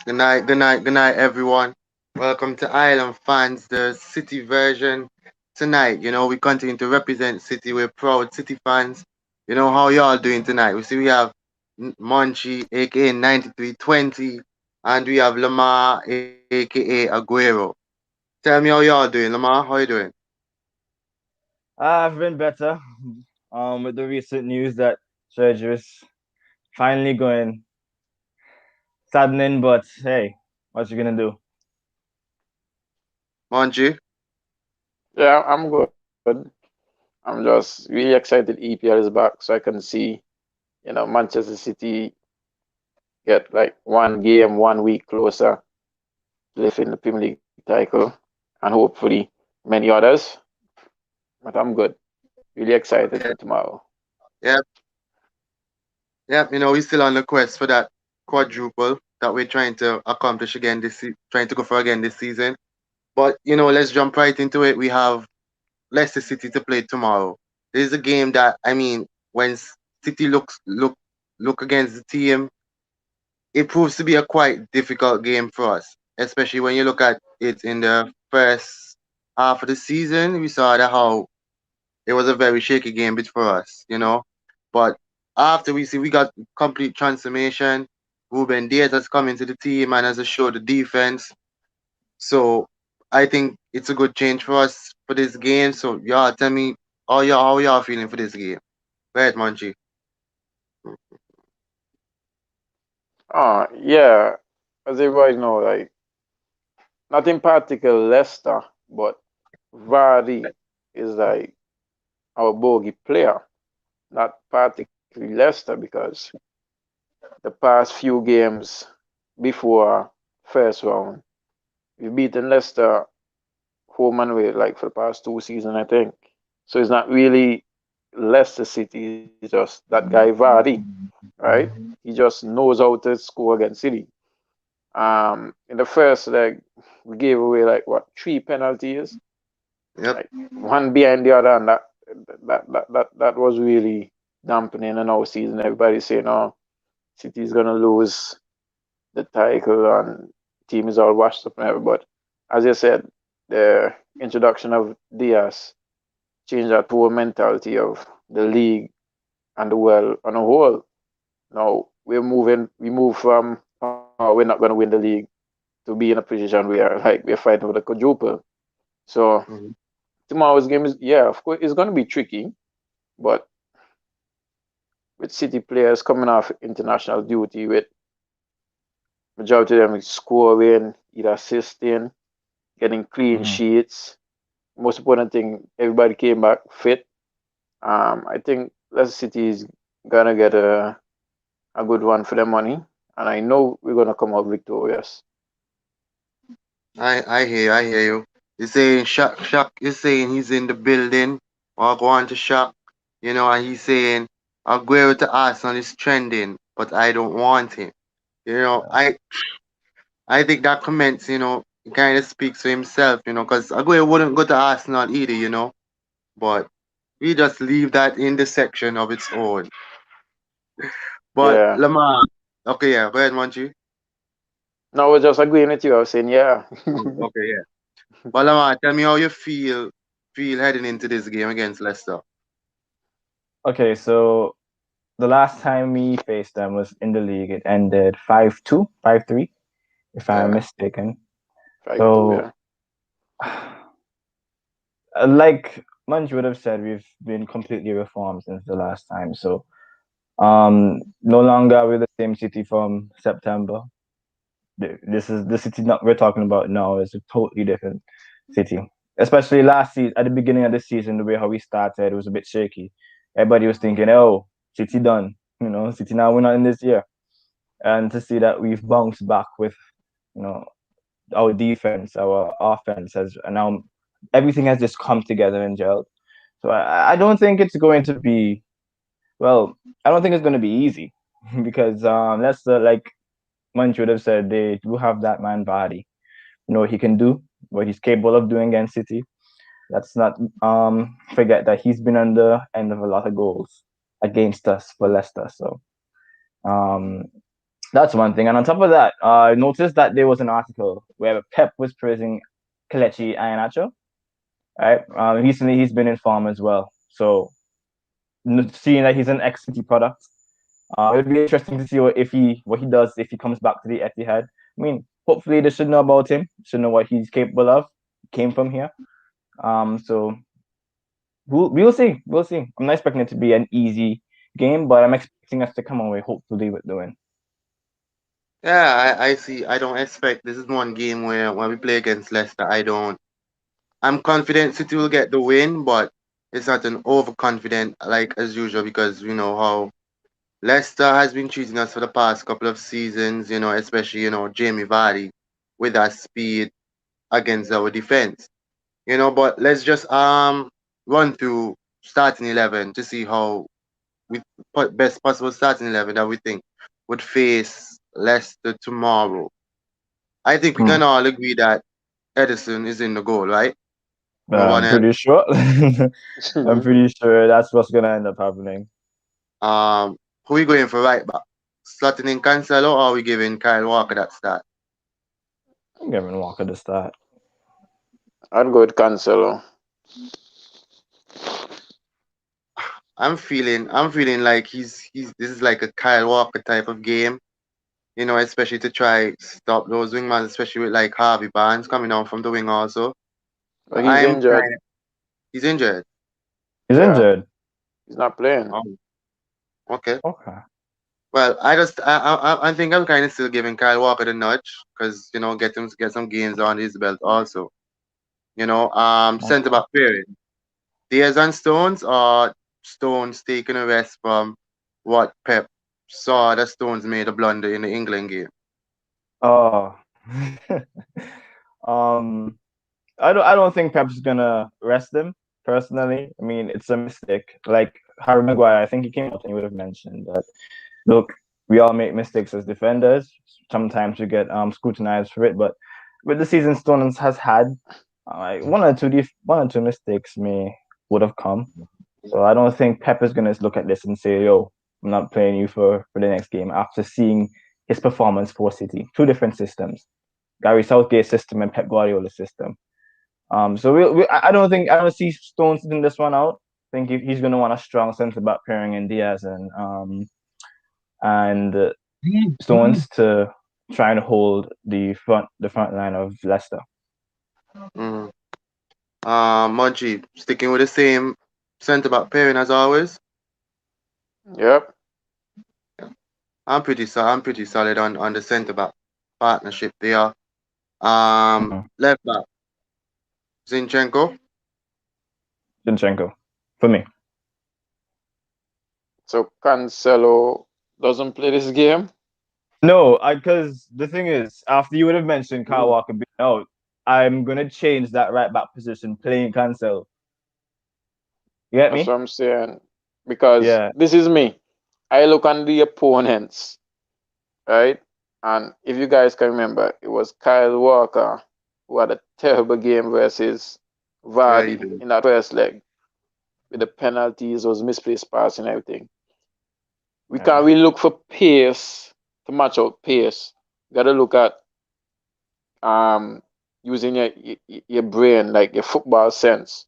Good night, good night, good night, everyone. Welcome to Island Fans, the City version. Tonight, we continue to represent City. We're proud City fans. How y'all doing tonight? We have Monchi, aka 9320, and we have Lamar, aka Aguero. Tell me how y'all doing, Lamar. How you doing? I've been better. With the recent news that surgery is finally going. Saddening, but hey, what you gonna do? Monchi? Yeah, I'm good. I'm just really excited EPL is back so I can see, Manchester City get like one game, 1 week closer to lifting the Premier League title and hopefully many others. But I'm good. Really excited for Yeah, tomorrow. yeah, yeah. We're still on the quest for that quadruple that we're trying to accomplish again trying to go for again this season. But let's jump right into it. We have Leicester City to play tomorrow. This is a game that when City look against the team, it proves to be a quite difficult game for us, especially when you look at it in the first half of the season. We saw that how it was a very shaky game bit for us. But after we got complete transformation. Ruben Diaz has come into the team and has assured the defense. So I think it's a good change for us for this game. So y'all tell me how y'all feeling for this game. Go ahead, Monchi. Yeah, as everybody know, like not in particular Leicester, but Vardy is like our bogey player. Not particularly Leicester because the past few games before first round, we've beaten Leicester home and away like for the past 2 seasons, I think. So it's not really Leicester City, it's just that guy Vardy, right? He just knows how to score against City. In the first leg, we gave away like what 3 penalties, Yep. like one behind the other, and that was really dampening in our season. Everybody's saying, "Oh, City's gonna lose the title and team is all washed up and everything." But as you said, the introduction of Diaz changed that whole mentality of the league and the world on a whole. Now we move from we're not going to win the league to be in a position where like we're fighting for the quadruple. So Mhm. tomorrow's game is, yeah, of course it's going to be tricky, but with City players coming off international duty, with majority of them scoring, either assisting, getting clean Mhm. sheets. Most important thing, everybody came back fit. I think Leicester City is gonna get a good one for their money, and I know we're gonna come out victorious. I hear you. You're saying Shock. You're saying he's in the building or going to Shock. And he's saying Aguero to Arsenal is trending, but I don't want him. You know, Yeah. I I think that comments, it kind of speaks for himself, because Aguero wouldn't go to Arsenal either. But we just leave that in the section of its own. But Yeah. Lamar, okay, yeah, go ahead, Monchi. No, I was just agreeing with you. I was saying, yeah. Okay, yeah. But Lamar, tell me how you feel heading into this game against Leicester. Okay, so the last time we faced them was in the league. It ended 5-2, 5-3, if I'm Yeah. mistaken. 5-2, So, yeah. like Munch would have said, we've been completely reformed since the last time. So, no longer with the same city from September. This is the city not we're talking about now is a totally different city. Especially last season, at the beginning of the season, the way how we started, it was a bit shaky. Everybody was thinking, "Oh, City done." City now we're not in this year, and to see that we've bounced back with, you know, our defense, our offense has, and now everything has just come together and gelled. So I don't think it's going to be well. I don't think it's going to be easy because that's the like Munch would have said they do have that man body. He can do what he's capable of doing against City. Let's not forget that he's been on the end of a lot of goals against us for Leicester. So um, That's one thing. And on top of that, I noticed that there was an article where Pep was praising Kelechi Iheanacho. Right. Recently, he's been in form as well. So seeing that he's an ex-City product, it'd be interesting to see what he does if he comes back to the Etihad. I mean, hopefully they should know about him, should know what he's capable of. Came from here. So we'll see. We'll see. I'm not expecting it to be an easy game, but I'm expecting us to come away hopefully with the win. Yeah, I see. I don't expect this is one game where when we play against Leicester, I don't. I'm confident City will get the win, but it's not an overconfident like as usual because you know how Leicester has been treating us for the past couple of seasons. You know, especially Jamie Vardy with that speed against our defense. But let's just run through starting 11 to see how we put best possible starting 11 that we think would face Leicester tomorrow. I think we can Hmm. all agree that Edison is in the goal, right? No one I'm else. pretty sure. I'm pretty sure that's what's gonna end up happening. Who we going for right back? Slotting in Cancelo or are we giving Kyle Walker that start? I'm giving Walker the start. I'd go with Cancelo. I'm feeling like he's this is like a Kyle Walker type of game, especially to try stop those wingmans, especially with like Harvey Barnes coming down from the wing also. But he's I'm injured. kind of he's injured. He's Yeah, injured. he's not playing. Oh, okay. Okay. Well, I think I'm kind of still giving Kyle Walker the nudge because get some games on his belt also. Centre Okay. back pairing. Diaz and Stones or Stones taking a rest from what Pep saw that Stones made a blunder in the England game. Oh. um, I don't think Pep's gonna rest him personally. I mean, it's a mistake. Like Harry Maguire, I think he came out and he would have mentioned that. Look, we all make mistakes as defenders. Sometimes we get scrutinized for it, but with the season Stones has had, like one or two mistakes may would have come. So I don't think Pep is gonna look at this and say, "Yo, I'm not playing you for the next game." After seeing his performance for City, two different systems, Gary Southgate's system and Pep Guardiola's system. So I don't see Stones sitting this one out. I think he's gonna want a strong centre back pairing in Diaz and Stones to try and hold the front line of Leicester. Mm. Munchie, sticking with the same centre back pairing as always. Yep. I'm pretty solid on the centre back partnership there. Mhm. Left back Zinchenko. Zinchenko, for me. So Cancelo doesn't play this game. No, because the thing is, after you would have mentioned Kyle Walker being out, I'm gonna change that right back position, playing Cancel. You get That's me? what I'm saying. Because Yeah. this is me. I look on the opponents, right? And if you guys can remember, it was Kyle Walker who had a terrible game versus Yeah, you Vardy do. in that first leg with the penalties, those misplaced passes and everything. We Yeah. can't really look for pace to match out pace. You gotta look at um using your brain, like your football sense.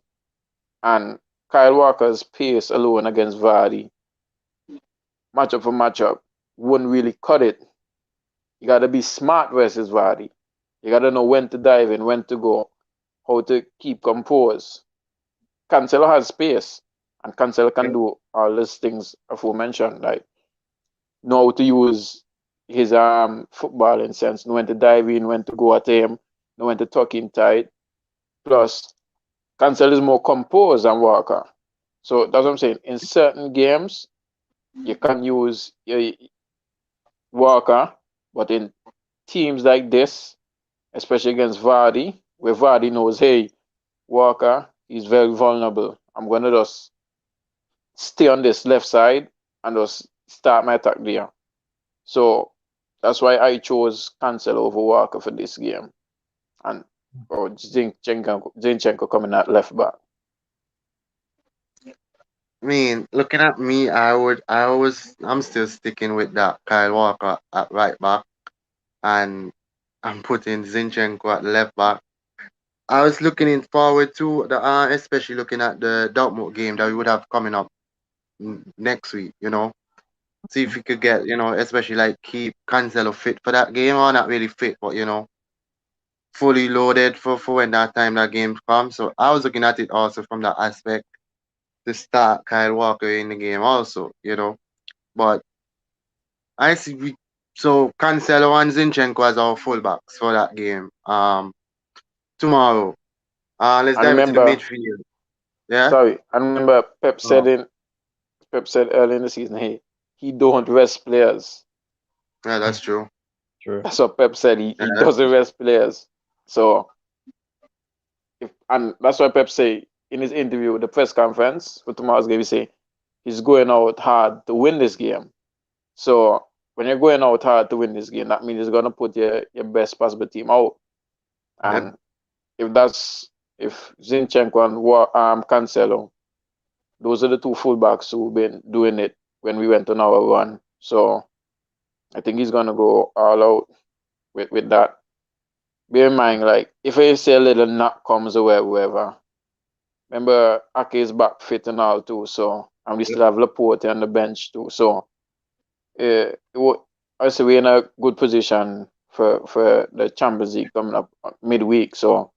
And Kyle Walker's pace alone against Vardy, matchup for matchup, wouldn't really cut it. You gotta be smart versus Vardy. You gotta know when to dive in, when to go, how to keep composed. Cancelo has space, and Cancelo can do all these things aforementioned, like know how to use his footballing sense, know when to dive in, when to go at him, know when to tuck in tight. Plus, Cancelo is more composed than Walker. So that's what I'm saying. In certain games, you can use Walker, but in teams like this, especially against Vardy, where Vardy knows, hey, Walker is very vulnerable. I'm gonna just stay on this left side and just start my attack there. So that's why I chose Cancel over Walker for this game, and Zinchenko coming at left back. I mean, looking at me, I'm still sticking with that Kyle Walker at right back, and I'm putting Zinchenko at left back. I was looking in forward to the, especially looking at the Dortmund game that we would have coming up next week. See if we could get, especially like keep Cancelo fit for that game, or not really fit, but fully loaded for when that time that game comes. So I was looking at it also from that aspect to start Kyle Walker in the game also. But I see so Cancelo and Zinchenko as our fullbacks for that game. Tomorrow. Let's And dive into the remember, midfield. Yeah? sorry, and remember Oh, Pep said early in the season, hey, he don't rest players. yeah, that's true. True. That's what Pep said. He Yeah, he that's doesn't rest players. So and that's why Pep say in his interview, the press conference for tomorrow's game, he say he's going out hard to win this game. So when you're going out hard to win this game, that means you're gonna put your best possible team out. yep. And if Zinchenko and Cancelo, those are the two fullbacks who've been doing it when we went on our run. So I think he's gonna go all out with that. Bear in mind, like if I say a little knock comes away, whoever. Remember, Ake is back fit and all too. So and we still have Laporte on the bench too. So I say we're in a good position for the Champions League coming up midweek. So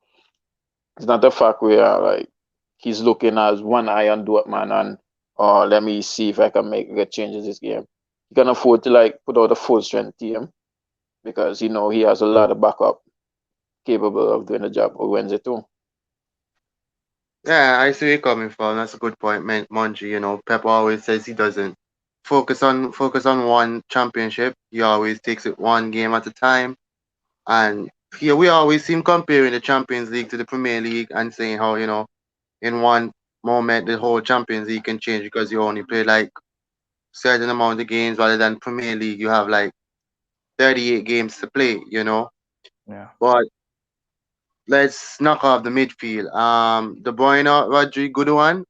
it's not the fact we are like he's looking as one eye on Dortmund and let me see if I can get changes this game. He can afford to like put out a full strength team because he has a lot of backup capable of doing the job or Wednesday too. Yeah, I see where you're coming from. That's a good point, Monchi. Pep always says he doesn't focus on one championship. He always takes it one game at a time. And here we always seem comparing the Champions League to the Premier League and saying how, in one moment the whole Champions League can change because you only play like certain amount of games rather than Premier League you have like 38 games to play. Yeah. But let's knock off the midfield. De Bruyne, Rodri, good one.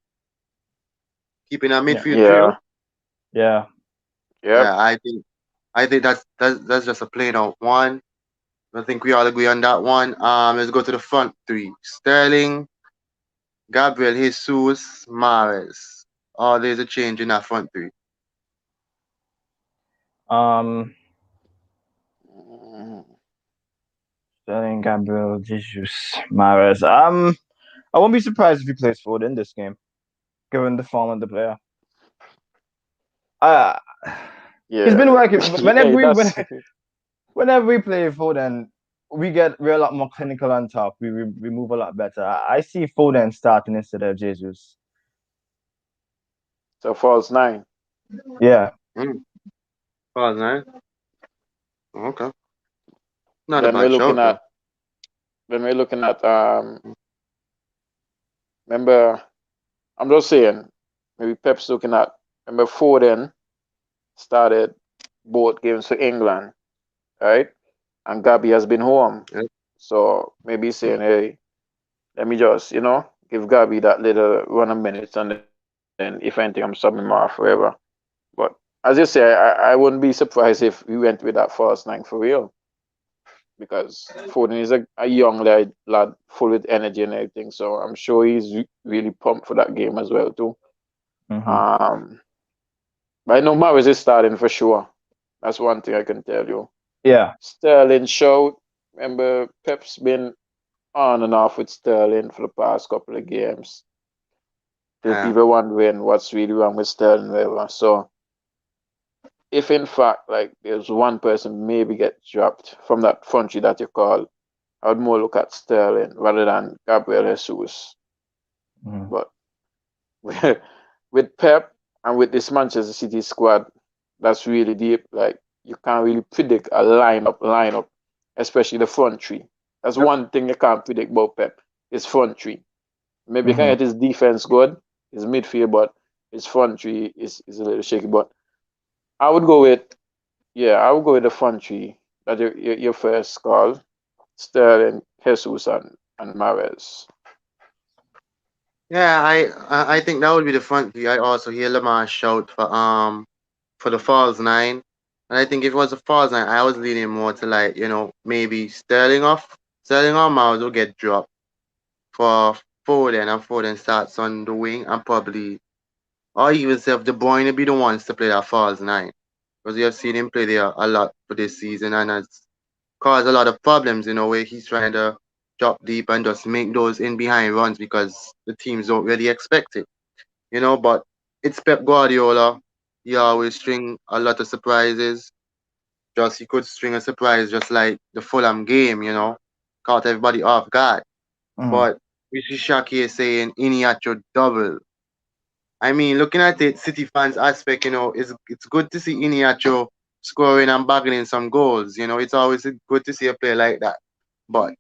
Keeping a Yeah. midfield trio. Yeah. Yeah. Yep. Yeah, I think that's just a plain out one. I think we all agree on that one. Let's go to the front three. Sterling, Gabriel, Jesus, Mares. Oh, there's a change in that front three. Um, Mm, Sterling, Gabriel, Jesus, Mares. I won't be surprised if he plays forward in this game, given the form of the player. Uh he's been yeah. working. Yeah, that's Whenever we play Foden, we're a lot more clinical on top. We move a lot better. I see Foden starting instead of Jesus. so false nine. Yeah. Mm, pause, man. Okay. Not a Then we're bad looking shout, though. at then we're looking at remember I'm just saying maybe Pep's looking at remember Foden started both games for England, right? And Gabby has been home. Yeah. So maybe he's saying, hey, let me just, give Gabby that little run of minutes and then if anything I'm subbing him off forever. But as you say, I wouldn't be surprised if we went with that first nine for real. Because Foden is a young lad full with energy and everything. So I'm sure he's really pumped for that game as well too. Hmm. Um, but I know Maris is starting for sure. That's one thing I can tell you. Yeah. Sterling showed. Remember, Pep's been on and off with Sterling for the past couple of games. Still Yeah. people wondering what's really wrong with Sterling, whatever. So if in fact like there's one person maybe get dropped from that front three that you call, I would more look at Sterling rather than Gabriel Jesus. Mhm. But with Pep and with this Manchester City squad, that's really deep. Like you can't really predict a lineup, especially the front three. That's Yep. one thing you can't predict about Pep. His front three. Maybe you can Mhm. get his defense good, his midfield, but his front three is a little shaky. But I would go with I would go with the front three that your first call. Sterling, Jesus and Mares. Yeah, I think that would be the front three. I also hear Lamar shout for the false nine, and I think if it was a false nine, I was leaning more to like maybe Sterling or Miles will get dropped for Foden, and Foden starts on the wing, and probably or even if De Bruyne be the ones to play that false nine, because we have seen him play there a lot for this season, and it's caused a lot of problems, where he's trying to drop deep and just make those in behind runs because the teams don't really expect it. But it's Pep Guardiola. He always string a lot of surprises. Just he could string a surprise just like the Fulham game, caught everybody off guard. Mm. But we see Shaki is saying Iniacho double. I mean, looking at it, City fans aspect, it's good to see Iniacho scoring and bagging in some goals. It's always good to see a player like that. But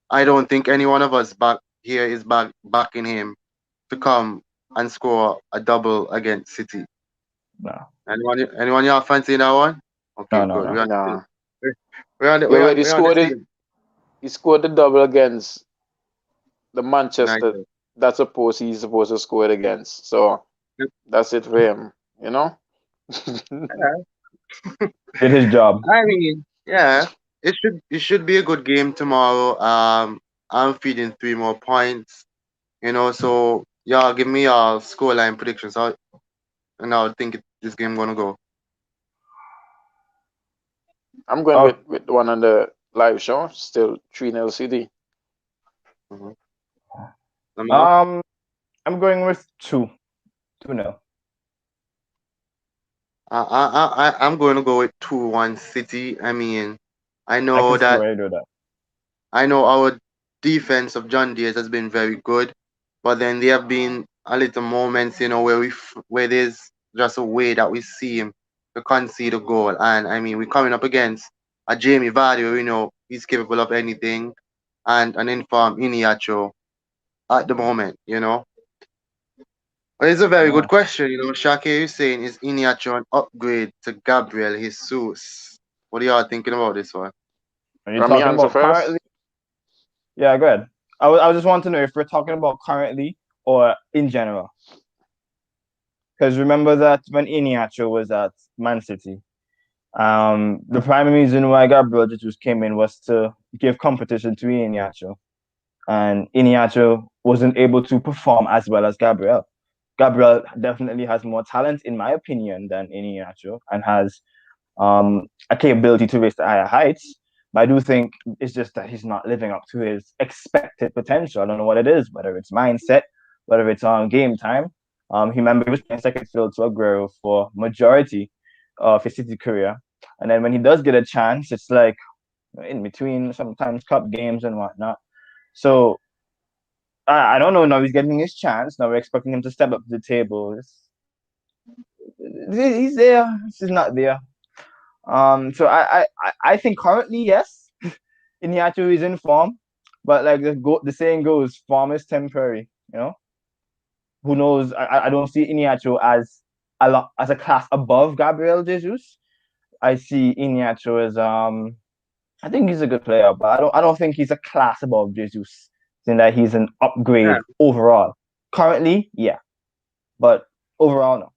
I don't think any one of us back here is backing him to come and score a double against City. No, Anyone y'all fancy that one? no, Okay, no, good. no. Nah. We're on the same. He scored the double against the Manchester United. he's supposed to score it against. So that's it for him, you know? Yeah. Did his job. I mean, yeah, it should be a good game tomorrow. I'm feeding 3 more points. So y'all give me your scoreline predictions. And I'll think this game gonna go. I'm going Oh, with the one on the live show, still 3-0 City. Mm-hmm. Lamar? um, I'm going with two nil. I'm going to go with 2-1 City. I mean, I I know can see that why you do that. I know our defense of John Deere has been very good, but then there have been a little moments, where there's just a way that we see him to concede a goal, and I mean we're coming up against a Jamie Vardy, he's capable of anything, and an informed Iniacho at the moment. But it's a very good Yeah. question, Shaki is saying is Iniacho an upgrade to Gabriel Jesus? What are y'all thinking about this one? Are you Let me talking answer about first. currently? Yeah, go ahead. I just want to know if we're talking about currently or in general. Because remember that when Iniacho was at Man City, the primary reason why Gabriel Jesus came in was to give competition to Iniacho, and Iniacho wasn't able to perform as well as Gabriel. Gabriel definitely has more talent, in my opinion, than Iniacho, and has a capability to reach the higher heights. But I do think it's just that he's not living up to his expected potential. I don't know what it is, whether it's mindset, whether it's on game time. Remember he was playing second field to Aguero for majority of his City career, and then when he does get a chance, it's like in between sometimes cup games and whatnot. So I don't know. Now he's getting his chance. Now we're expecting him to step up to the table. He's there. He's not there. So I think currently yes, Iniacho is in form, but like the saying goes, form is temporary. Who knows? I don't see Iniacho as a class above Gabriel Jesus. I see Iniacho as I think he's a good player, but I don't think he's a class above Jesus, saying that he's an Yeah, upgrade overall. Currently, yeah, but overall no.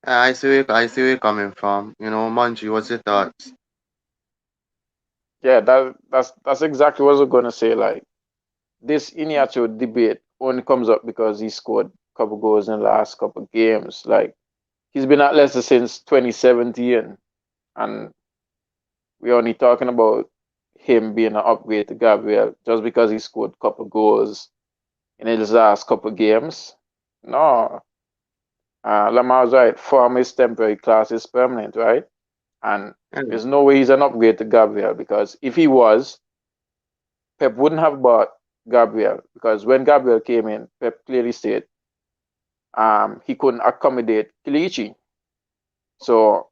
I see where you're coming from. Manji, what's your thoughts? Yeah, that's exactly what I was gonna say. Like this Iniacho debate only comes up because he scored a couple goals in the last couple games. Like he's been at Leicester since 2017, and we're only talking about him being an upgrade to Gabriel just because he scored a couple goals in his last couple games. No, Lamar's right. Form is temporary, class is permanent, right? And Yeah, there's no way he's an upgrade to Gabriel because if he was, Pep wouldn't have bought Gabriel because when Gabriel came in, Pep clearly said he couldn't accommodate Kilichi. So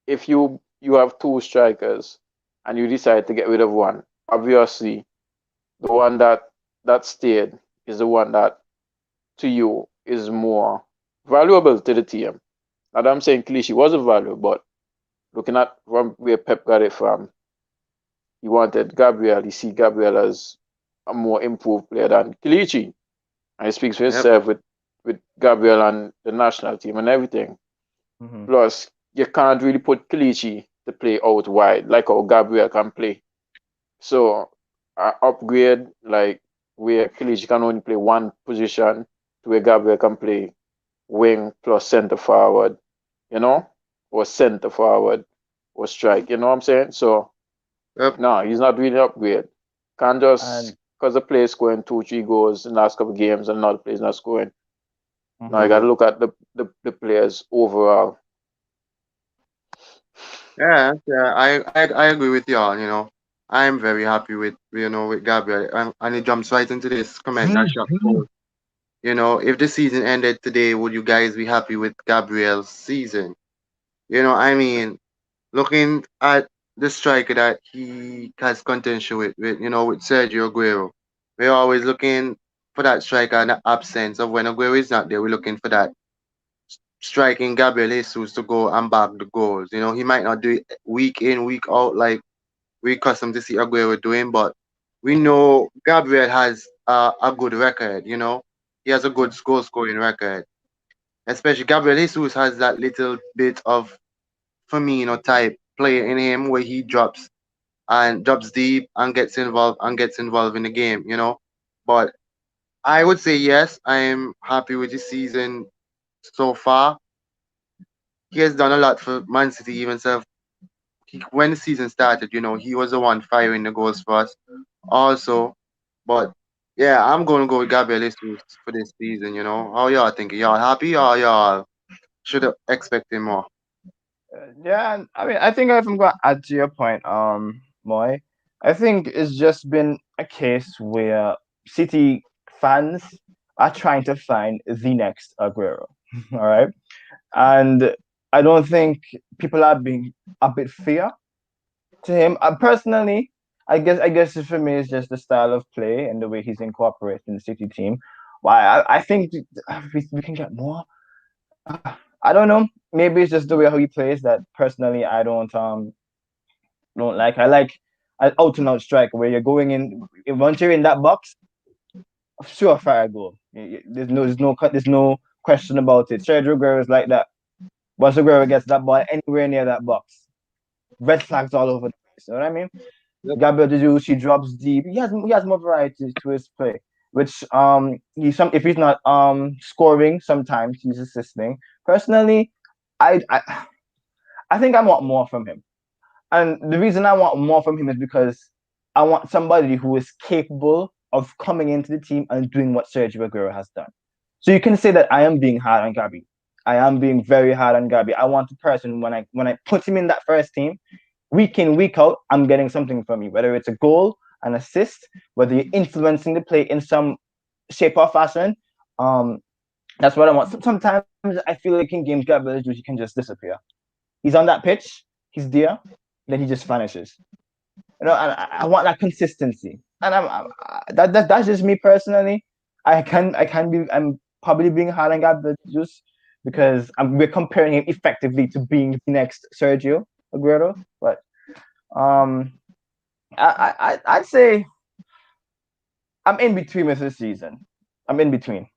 if you have two strikers and you decide to get rid of one, obviously the one that stayed is the one that to you is more valuable to the team. Not that I'm saying Kilichi wasn't valuable, but looking at from where Pep got it from, he wanted Gabriel. He see Gabriel as a more improved player than Kilichi. And it speaks for Yep. itself with Gabriel and the national team and everything. Hmm. Plus, you can't really put Kilichi to play out wide like how Gabriel can play. So, upgrade like where Kilichi can only play one position to where Gabriel can play wing plus center forward, you know, or center forward or strike. You know what I'm saying? So, Yep. no, he's not really upgrade. Can't just And because the player scoring 2, 3 goals in the last couple of games and another player's not scoring. Now you got mhm. to look at the players overall. Yeah. I agree with y'all. I'm very happy with Gabriel, and he jumps right into this comment that shot forward. If the season ended today, would you guys be happy with Gabriel's season? I mean, looking at the striker that he has contention with Sergio Aguero, we're always looking for that striker in the absence of when Aguero is not there. We're looking for that striking Gabriel Jesus to go and back the goals. He might not do it week in, week out like we accustomed to see Aguero doing, but we know Gabriel has a good record. He has a good goal scoring record. Especially Gabriel Jesus has that little bit of Firmino type player in him where he drops deep and gets involved in the game. But I would say yes, I am happy with his season so far. He has done a lot for Man City even self. When the season started, he was the one firing the goals for us also. But yeah, I'm gonna go with Gabriel Jesus for this season. How y'all thinking? Y'all happy or y'all should have expected more? Yeah, and I mean, I think if I'm going to add to your point, Moy, I think it's just been a case where City fans are trying to find the next Aguero. All right, and I don't think people are being a bit fair to him. Personally, I guess for me it's just the style of play and the way he's incorporated in the City team. Why I think we can get more. I don't know. Maybe it's just the way how he plays that personally I don't like. I like an out and out strike where you're going in once you're in that box, sure fire goal. There's no question about it. Sergio Aguero is like that. Once Aguero gets that ball anywhere near that box, red flags all over the place. You know what I mean? Yep. Gabriel Jesus, he drops deep. He has more variety to his play, which if he's not scoring, sometimes he's assisting. Personally, I I think I want more from him. And the reason I want more from him is because I want somebody who is capable of coming into the team and doing what Sergio Aguero has done. So you can say that I am being hard on Gabi. I am being very hard on Gabi. I want a person when I put him in that first team, week in, week out, I'm getting something from you, whether it's a goal, an assist, whether you're influencing the play in some shape or fashion. Um, that's what I want. Sometimes I feel like in games, Gabriel Jesus, he can just disappear. He's on that pitch, he's there, then he just vanishes. And I want that consistency, and that's just me personally. I'm probably being hard on Gabriel Jesus because we're comparing him effectively to being the next Sergio Aguero, but um, I'd say I'm in between with this season. I'm in between.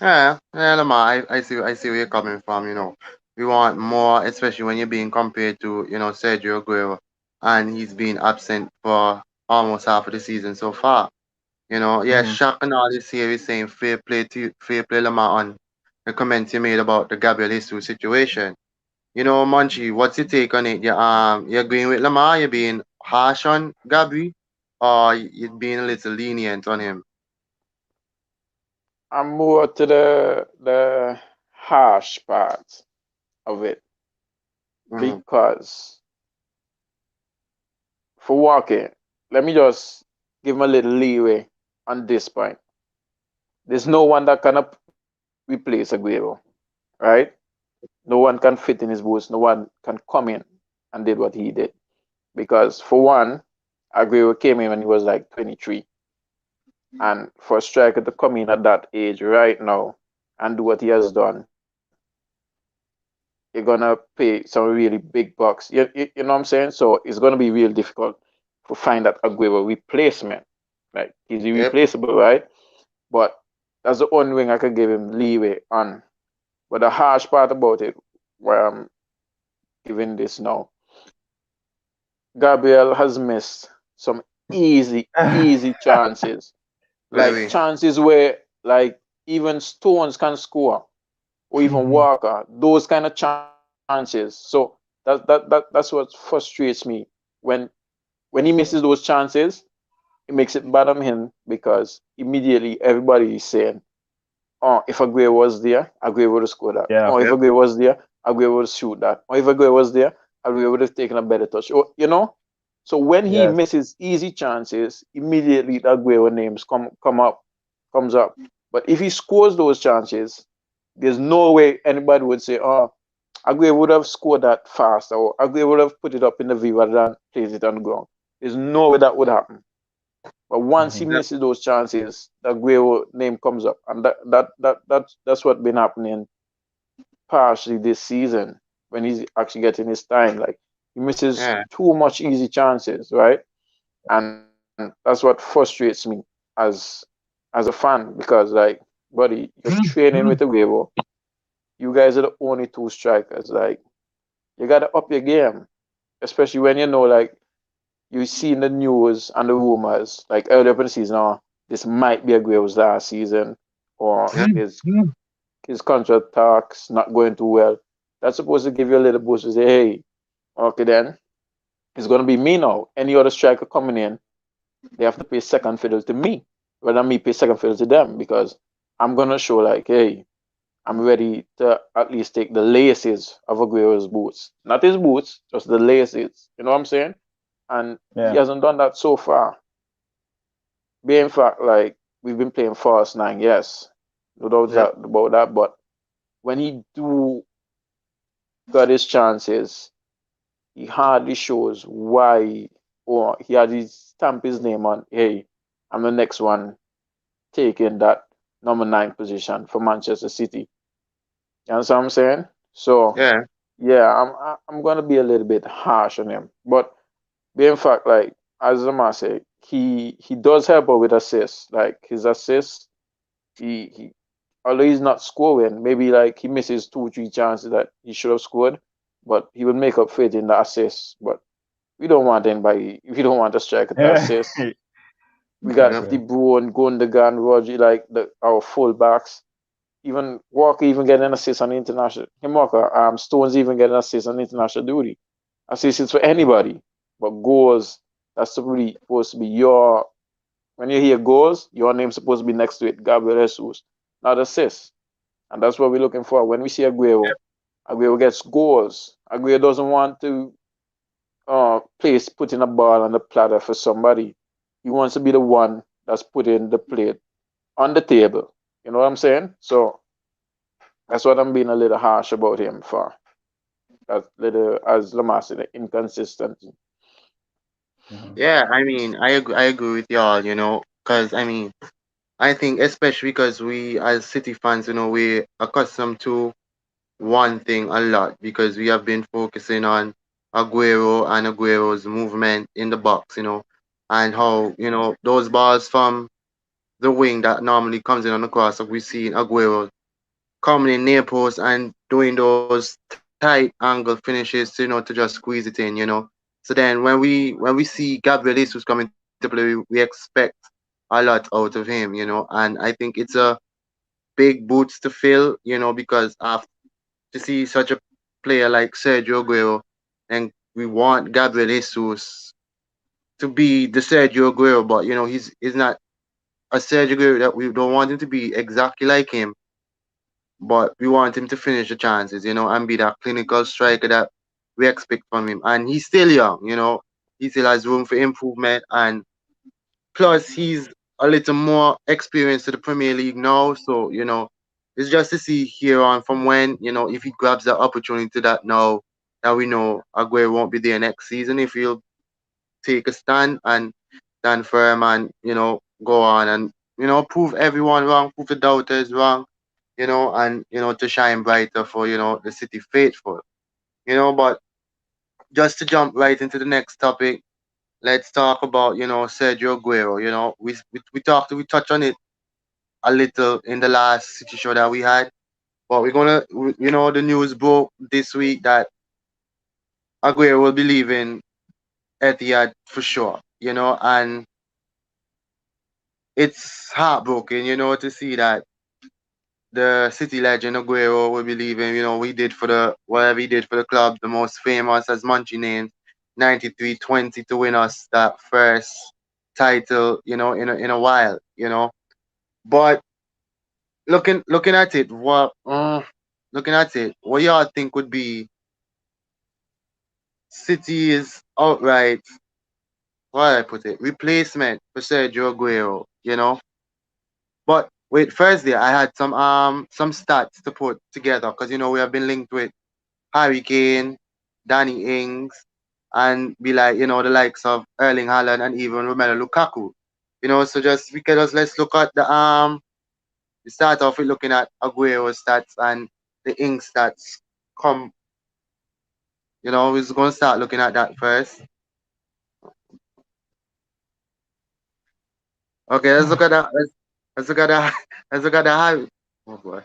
Yeah, Lamar, I see where you're coming from. We want more, especially when you're being compared to Sergio Aguero, and he's been absent for almost half of the season so far. Yeah, Hmm. Shaq and all this here is saying fair play, Lamar, on the comments you made about the Gabriel Jesus situation. Monchi, what's your take on it? You're agreeing with Lamar? You're being harsh on Gabby, or you're being a little lenient on him? I'm more to the harsh part of it Mm-hmm. because for Walker, let me just give him a little leeway on this point. There's no one that can replace Aguero, right? No one can fit in his boots. No one can come in and did what he did. Because for one, Aguero came in when he was like 23. And for a striker to come in at that age right now and do what he has done, you're gonna pay some really big bucks. You know what I'm saying? So it's gonna be real difficult to find that Aguero replacement. Like he's Yep. irreplaceable, right? But that's the only thing I could give him leeway on. But the harsh part about it, where I'm giving this now, Gabriel has missed some easy chances. Like Very. chances where like even Stones can score or even Mhm. Walker, those kind of chances. So that's what frustrates me when when he misses those chances. It makes it bad on him because immediately everybody is saying, "Oh, if Aguero was there, Aguero would have scored that. Yeah. Oh, if Yep. Aguero was there, Aguero would shoot that. Or if Aguero was there, Aguero would have taken a better touch." Or, you know. So when he Yes. misses easy chances, immediately the Aguero names comes up. But if he scores those chances, there's no way anybody would say, "Oh, Aguero would have scored that fast," or Aguero would have put it up in the V rather than place it on the ground. There's no way that would happen. But once he Mhm. Yep. misses those chances, the Aguero name comes up, and that's what's been happening partially this season when he's actually getting his time. Like he misses Yeah. too much easy chances, right? And that's what frustrates me as as a fan because, like, buddy, you're training with Aguero. You guys are the only two strikers. Like, you gotta up your game, especially when you know, like, you see in the news and the rumors, like earlier in the season, oh, this might be Aguero's last season, or Yep. his contract talks not going too well. That's supposed to give you a little boost to say, hey, okay, then it's gonna be me now. Any other striker coming in, they have to pay second fiddle to me rather than me pay second fiddle to them because I'm gonna show like, hey, I'm ready to at least take the laces of Aguero's boots, not his boots, just the laces. You know what I'm saying? And he Yeah. hasn't done that so far. Being fact, like we've been playing Force Nine, yes, no doubt Yep. about that. But when he do got his chances, he hardly shows why, or he had his stamp his name on. Hey, I'm the next one taking that number 9 position for Manchester City. You understand what I'm saying? So Yeah. yeah, I'm gonna be a little bit harsh on him, but being fact, like as Zama said, he does help out with assists. Like his assists, he although he's not scoring, maybe like he misses 2 3 chances that he should have scored, but he will make up for it in the assists. But we don't want anybody. We don't want a striker to assist. We got Yep. De Exactly. Bruyne, Gundogan, Rodri, like our fullbacks. Even Walker even getting an assist on international. Him Walker, Stones even getting an assist on international duty. Assists for anybody, but goals. That's really supposed to be your. When you hear goals, your name's supposed to be next to it. Gabriel Jesus, not assists, and that's what we're looking for. When we see Aguero, Aguero gets goals. Aguero doesn't want to place putting a ball on the platter for somebody. He wants to be the one that's putting the plate on the table. You know what I'm saying? So that's what I'm being a little harsh about him for. That little, as Lamar said, inconsistent. Mhm. Yeah. I mean, I agree with y'all. Because I mean, I think especially because we as City fans, we accustomed to one thing a lot because we have been focusing on Aguero and Aguero's movement in the box, and how those balls from the wing that normally comes in on the cross, like we see Aguero coming in near post and doing those tight angle finishes, to just squeeze it in. So then when we see Gabriel Jesus come into play, we expect a lot out of him. And I think it's a big boots to fill, because after to see such a player like Sergio Aguero, and we want Gabriel Jesus to be the Sergio Aguero, but he's not a Sergio Aguero that we don't want him to be exactly like him, but we want him to finish the chances, and be that clinical striker that we expect from him. And he's still young, he still has room for improvement, and plus he's a little more experienced to the Premier League now, so it's just to see here on from when if he grabs the opportunity that now that we know Aguero won't be there next season, if he'll take a stand firm and go on and prove everyone wrong, prove the doubters wrong, and to shine brighter for the City faithful, but just to jump right into the next topic, let's talk about Sergio Aguero. We touched on it a little in the last City show that we had, but the news broke this week that Aguero will be leaving Etihad for sure. And it's heartbroken, to see that the City legend Aguero will be leaving. We did for the whatever he did for the club, the most famous, as Munchie named, 93-20 to win us that first title, in a while. But looking at it, what y'all think would be City's outright, how do I put it, replacement for Sergio Aguero? But wait, first there I had some stats to put together because we have been linked with Harry Kane, Danny Ings, and be like, the likes of Erling Haaland and even Romelu Lukaku. So let's look at we start off with looking at Aguero stats and the Ings stats. Come, we're gonna start looking at that first. Okay, let's look at that. Let's look at that. Let's look at the Harry. Oh boy.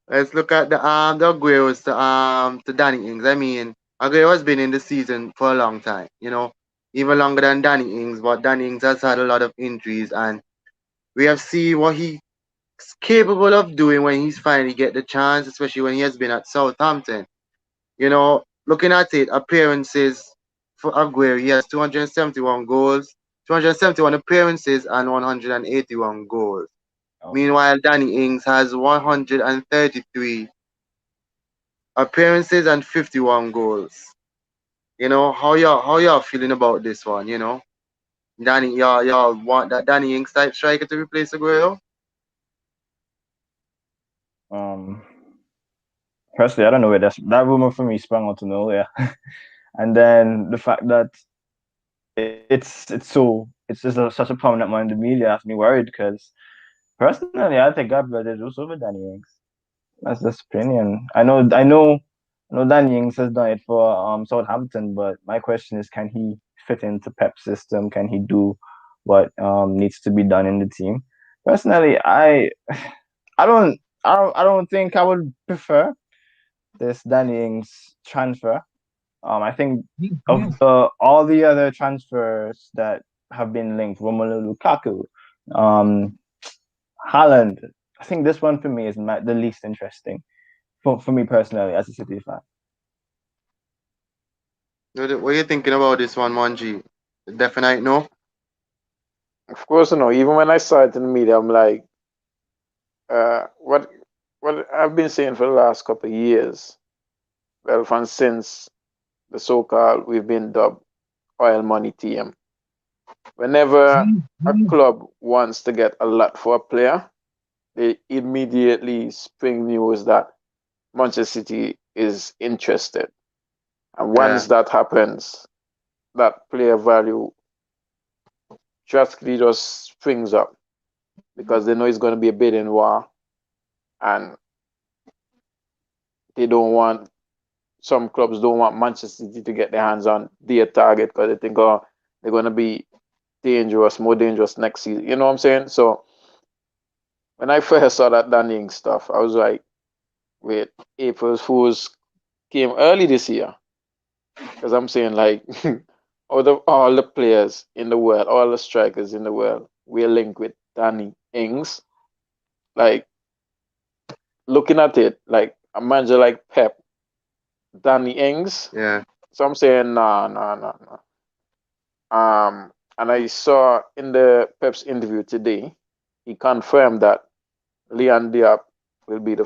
Let's look at the Agueros to Danny Ings. I mean, Aguero has been in the season for a long time, even longer than Danny Ings, but Danny Ings has had a lot of injuries and we have seen what he's capable of doing when he's finally get the chance, especially when he has been at Southampton. Looking at it, appearances for Aguero, he has 271 goals, 271 appearances and 181 goals. Okay. Meanwhile, Danny Ings has 133 appearances and 51 goals. How y'all feeling about this one? Y'all want that Danny Ings type striker to replace Aguero? Um, Personally, I don't know where that rumor for me sprung out of nowhere, and then the fact that it's just such a prominent one in the media has me worried because personally, I think Gabriel Jesus over Danny Ings. That's just opinion. I know Danny Ings has done it for Southampton, but my question is, can he fit into Pep's system? Can he do what needs to be done in the team? Personally, I don't think I would prefer this Danny Ings transfer. I think of all the other transfers that have been linked, Romelu Lukaku, um, Haaland. I think this one for me is the least interesting for me personally as a City fan. What are you thinking about this one, Monji? Definite no? Of course, even when I saw it in the media, I'm like, what I've been saying for the last couple of years, well, from since the so-called we've been dubbed oil money team. Whenever a club wants to get a lot for a player, they immediately spring news that Manchester City is interested. And Yeah. once that happens, that player value drastically just springs up because they know it's going to be a bidding war and they don't want, some clubs don't want Manchester City to get their hands on their target because they think, oh, they're going to be dangerous, more dangerous next season. You know what I'm saying? So when I first saw that Danny stuff, I was like, wait, April Fools came early this year. Because I'm saying, like, out of all the players in the world, all the strikers in the world, we're linked with Danny Ings. Like, looking at it, like, a manager like Pep, Danny Ings. Yeah. So I'm saying, nah, nah, nah, nah. And I saw in the Pep's interview today, he confirmed that Leon Diop will be in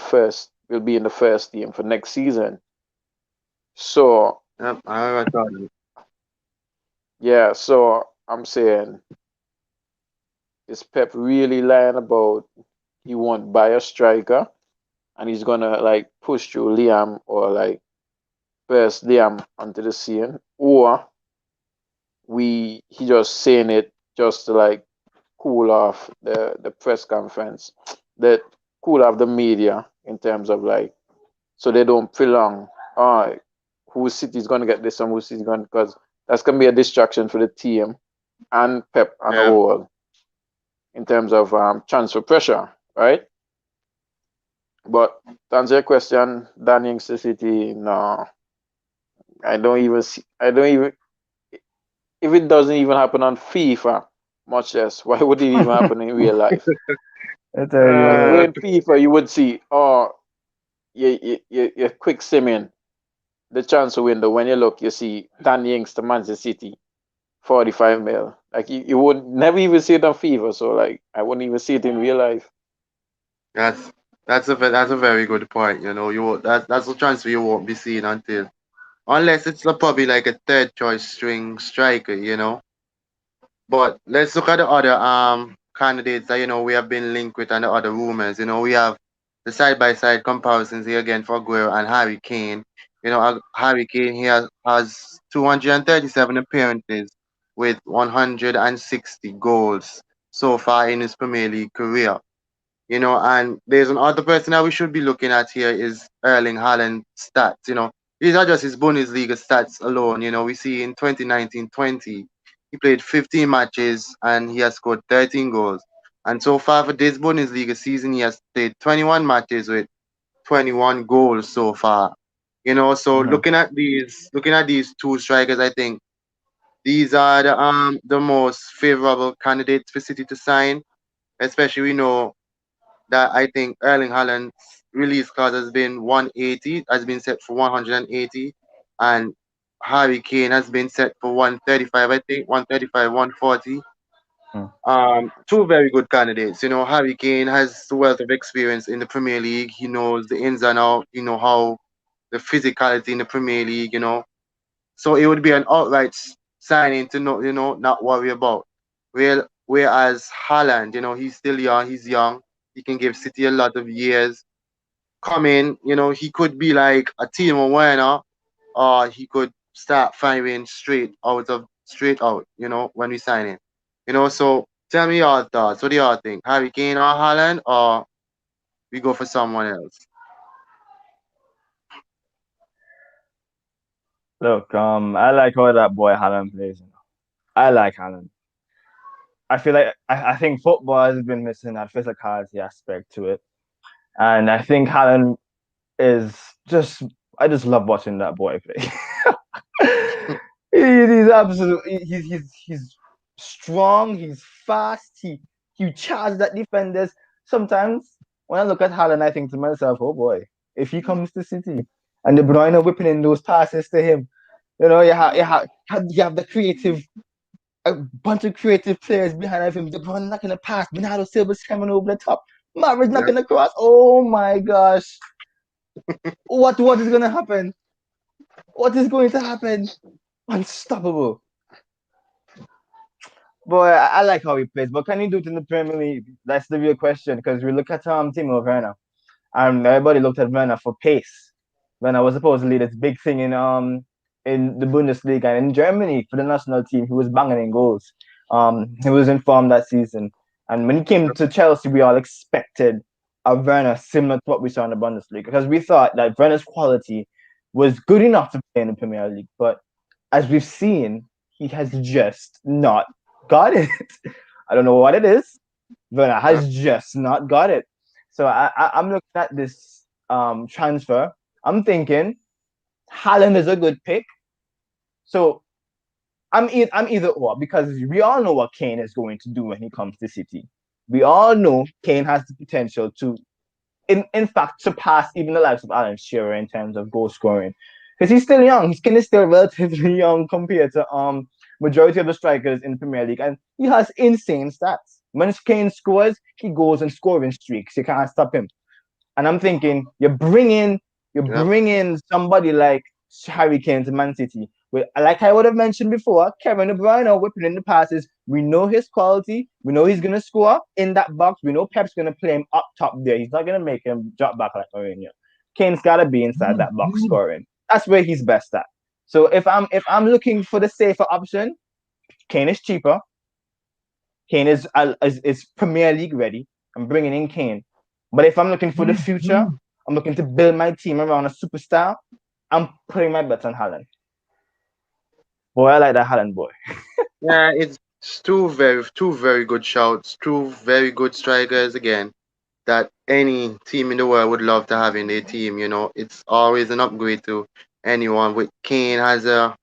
the first team for next season. So Yep, I thought it. yeah, so I'm saying, is Pep really lying about he won't buy a striker and he's gonna like push through Liam or like burst Liam onto the scene, or he just saying it just to like cool off the press conference, that cool off the media in terms of like, so they don't prolong, whose city is gonna get this and whose city is gonna, because That's gonna be a distraction for the team and Pep on the Yeah. whole in terms of transfer pressure, right? But to answer your question, Danny City, no, I don't even see. I don't even. If it doesn't even happen on FIFA, much less, why would it even happen in real life? I tell Because you, Uh, where in FIFA you would see, oh, you quick simming the transfer window. When you look, you see Danny Ings to Manchester City, 45 mil. Like you would never even see it on FIFA. So like I wouldn't even see it in real life. that's that's a very good point. You know, that's a transfer you won't be seeing until unless it's probably like a third choice string striker. You know, but let's look at the other candidates that we have been linked with and the other rumors. You know, we have the side by side comparisons here again for Aguero and Harry Kane. You know, Harry Kane has 237 appearances with 160 goals so far in his Premier League career. You know, and there's another person that we should be looking at here is Erling Haaland stats. You know, these are just his Bundesliga stats alone. You know, we see in 2019-20, he played 15 matches and he has scored 13 goals. And so far for this Bundesliga season, he has played 21 matches with 21 goals so far. You know, so mhm, looking at these two strikers, I think these are the most favorable candidates for City to sign. Especially we know that I think Erling Haaland's release clause has been 180, has been set for 180, and Harry Kane has been set for 135, I think, 135, 140. mhm, Two very good candidates. You know, Harry Kane has the wealth of experience in the Premier League. He knows the ins and outs. You know how the physicality in the Premier League. You know, so it would be an outright signing to not worry about. Whereas Haaland, he's still young. He's young. He can give City a lot of years. Come in, he could be like a Timo Werner, or he could start firing straight out. When we sign him. So tell me your thoughts. What do y'all think? Harry Kane or Haaland, or we go for someone else? look, I like how that boy Haaland plays. I like Haaland. I feel like I think football has been missing that physicality aspect to it, and I think Haaland is just. I just love watching that boy play. He's absolutely he's strong. He's fast. He charges at defenders. Sometimes when I look at Haaland, I think to myself, "Oh boy, if he comes to City and De Bruyne whipping in those passes to him, you have the creative a bunch of creative players behind him. De Bruyne not gonna pass. Bernardo Silva's coming over the top. Mahrez not Yeah, gonna cross. Oh my gosh, what is gonna happen? What is going to happen? Unstoppable. Boy, I like how he plays, but can he do it in the Premier League? That's the real question. Because we look at Timo Werner, and everybody looked at Werner for pace. Werner was supposedly this big thing in the Bundesliga and in Germany for the national team. He was banging in goals. He was in form that season, and when he came to Chelsea, we all expected a Werner similar to what we saw in the Bundesliga because we thought that Werner's quality was good enough to play in the Premier League, but as we've seen, he has just not got it. I don't know what it is, but yeah, has just not got it. So I'm looking at this transfer. I'm thinking Haaland is a good pick. So I'm either or because we all know what Kane is going to do when he comes to City. We all know Kane has the potential to in fact surpass even the likes of Alan Shearer in terms of goal scoring. Because he's still young. His skin is still relatively young compared to majority of the strikers in the Premier League. And he has insane stats. When Kane scores, he goes on scoring streaks. You can't stop him. And I'm thinking, you yeah, bring in somebody like Harry Kane to Man City. Like I would have mentioned before, Kevin De Bruyne whipping in the passes. We know his quality. We know he's gonna score in that box. We know Pep's gonna play him up top there. He's not gonna make him drop back like Mourinho. Kane's gotta be inside that box scoring. That's where he's best at. So if I'm looking for the safer option, Kane is cheaper. Kane is Premier League ready. I'm bringing in Kane. But if I'm looking for the future, I'm looking to build my team around a superstar. I'm putting my bets on Haaland. Boy, I like that Holland boy. Yeah, it's two very good shouts, two very good strikers again that any team in the world would love to have in their team. It's always an upgrade to anyone. With Kane has a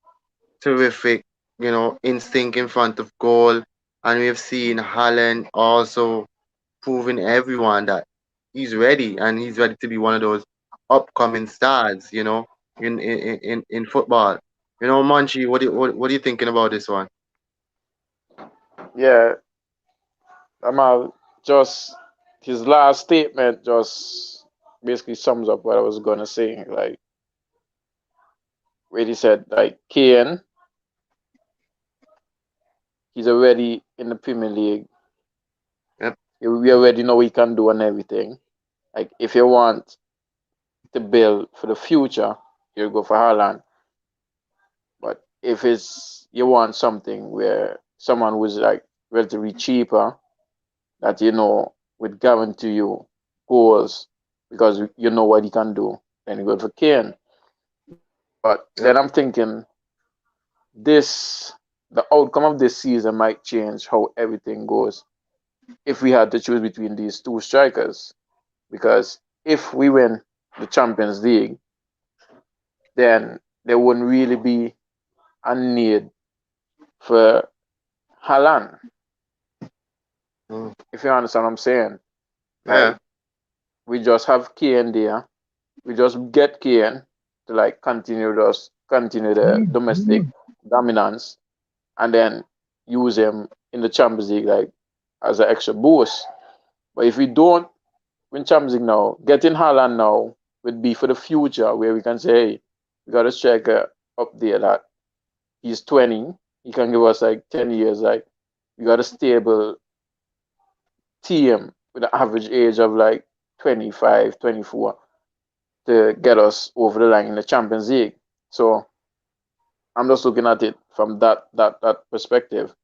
terrific, instinct in front of goal, and we've seen Haaland also proving everyone that he's ready to be one of those upcoming stars. In football. Munchie, what are you thinking about this one? Yeah, I'm just his last statement just basically sums up what I was gonna say. Like where he said, like Kane, he's already in the Premier League. Yep. We already know what he can do and everything. Like if you want to build for the future, you go for Haaland. But if it's you want something where someone who's like relatively cheaper that would guarantee you goals because you know what he can do, then you go for Kane. But then I'm Yep. thinking the outcome of this season might change how everything goes if we had to choose between these two strikers. Because if we win the Champions League, then there wouldn't really be a need for Haaland, Mm. if you understand what I'm saying. Yeah. Like we just have Kane there. We just get Kane to like continue the domestic dominance and then use him in the Champions League like as an extra boost. But if we don't win Champions League now, getting Haaland now would be for the future where we can say, hey, we got a striker up there that he's 20, he can give us like 10 years. Like we got a stable team with an average age of like 25, 24 to get us over the line in the Champions League. So I'm just looking at it from that perspective.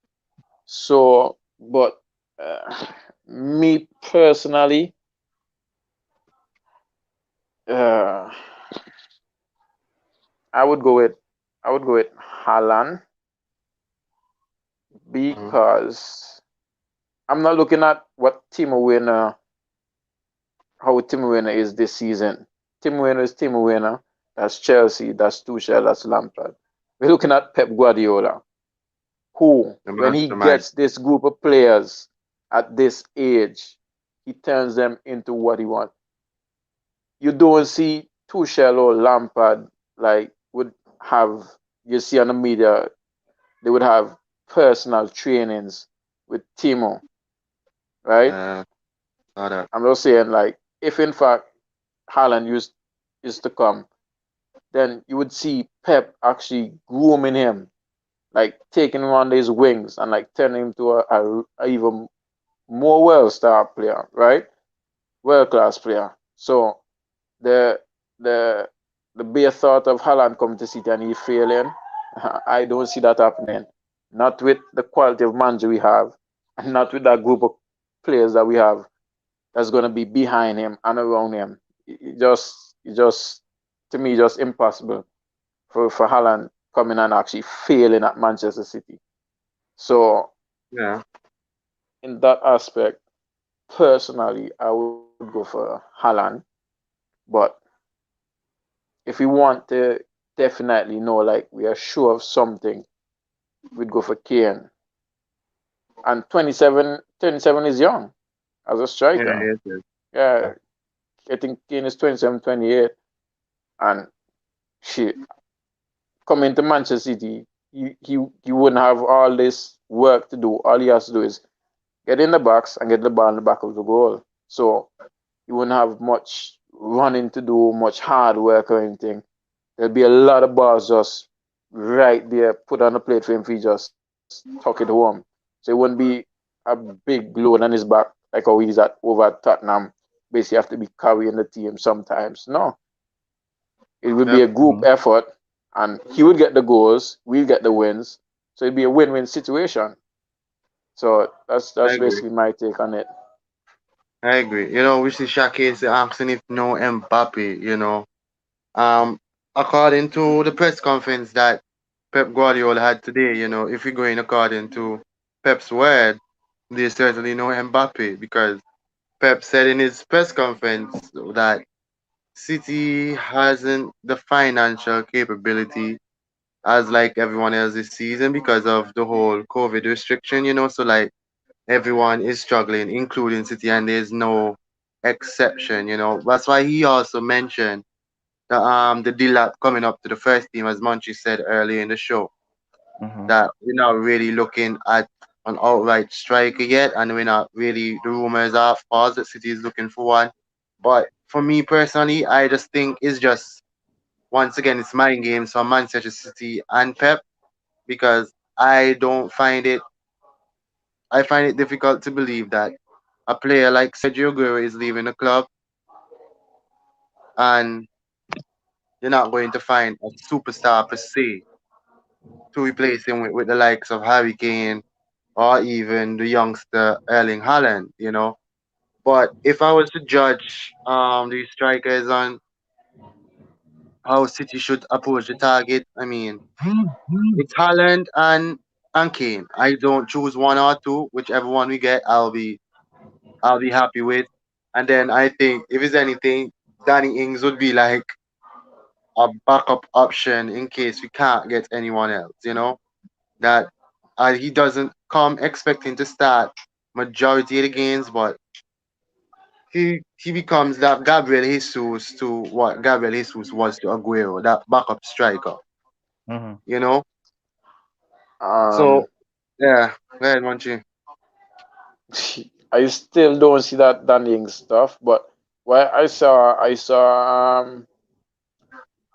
So, but me personally, uh, I would go with Haaland Mm. because I'm not looking at what Timo Werner how Timo Werner is this season. Timo Werner is Timo Werner. That's Chelsea. That's Tuchel. That's Lampard. We're looking at Pep Guardiola, who, The when he mastermind. gets this group of players at this age, he turns them into what he wants. You don't see Tuchel or Lampard like would have you see on the media they would have personal trainings with Timo, right? Uh, saw that. I'm just saying like if in fact Haaland used to come, then you would see Pep actually grooming him, like taking him on his wings and like turning him to a even more well-star player, right? World-class player. So the the the bare thought of Haaland coming to City and he failing, I don't see that happening. Not with the quality of manager we have, and not with that group of players that we have that's going to be behind him and around him. It just to me, just impossible for Haaland coming and actually failing at Manchester City. So Yeah. in that aspect, personally, I would go for Haaland. But if we want to definitely know, like we are sure of something, we'd go for Kane. And 27 is young as a Yeah. striker. Yes. Yes. Yeah, I think Kane is 27, 28. And shit, coming to Manchester City, he wouldn't have all this work to do. All he has to do is get in the box and get the ball in the back of the goal. So you wouldn't have much running to do, much hard work or anything. There'll be a lot of balls just right there, put on the plate for him if he just tuck it home. So it wouldn't be a big load on his back like how he's at over at Tottenham. Basically have to be carrying the team sometimes. No. It would be Yep. a group effort and he would get the goals, we'll get the wins. So it'd be a win-win situation. So I that's agree. basically my take on it. I agree. Which is Shaq is asking if no Mbappe. According to the press conference that Pep Guardiola had today. If we're going according to Pep's word, there's certainly no Mbappe because Pep said in his press conference that City hasn't the financial capability as like everyone else this season because of the whole COVID restriction. So like everyone is struggling, including City, and there's no exception. That's why he also mentioned the deal that coming up to the first team, as Munchie said earlier in the show, Mm-hmm. that we're not really looking at an outright striker yet, and we're not really the rumors are false that City is looking for one. But for me personally, I just think it's just once again it's mind games for Manchester City and Pep because I find it difficult to believe that a player like Sergio Aguero is leaving the club and you're not going to find a superstar per se to replace him with the likes of Harry Kane or even the youngster Erling Haaland. But if I was to judge these strikers on how City should approach the target, I mean it's Haaland and Kane. I don't choose one or two, whichever one we get, I'll be happy with. And then I think if it's anything, Danny Ings would be like a backup option in case we can't get anyone else. That he doesn't come expecting to start majority of the games, but he becomes that Gabriel Jesus to what Gabriel Jesus was to Aguero, that backup striker, Mm-hmm. you know? Um, So yeah, go ahead, Monchi. I still don't see that Danny stuff, but what I saw an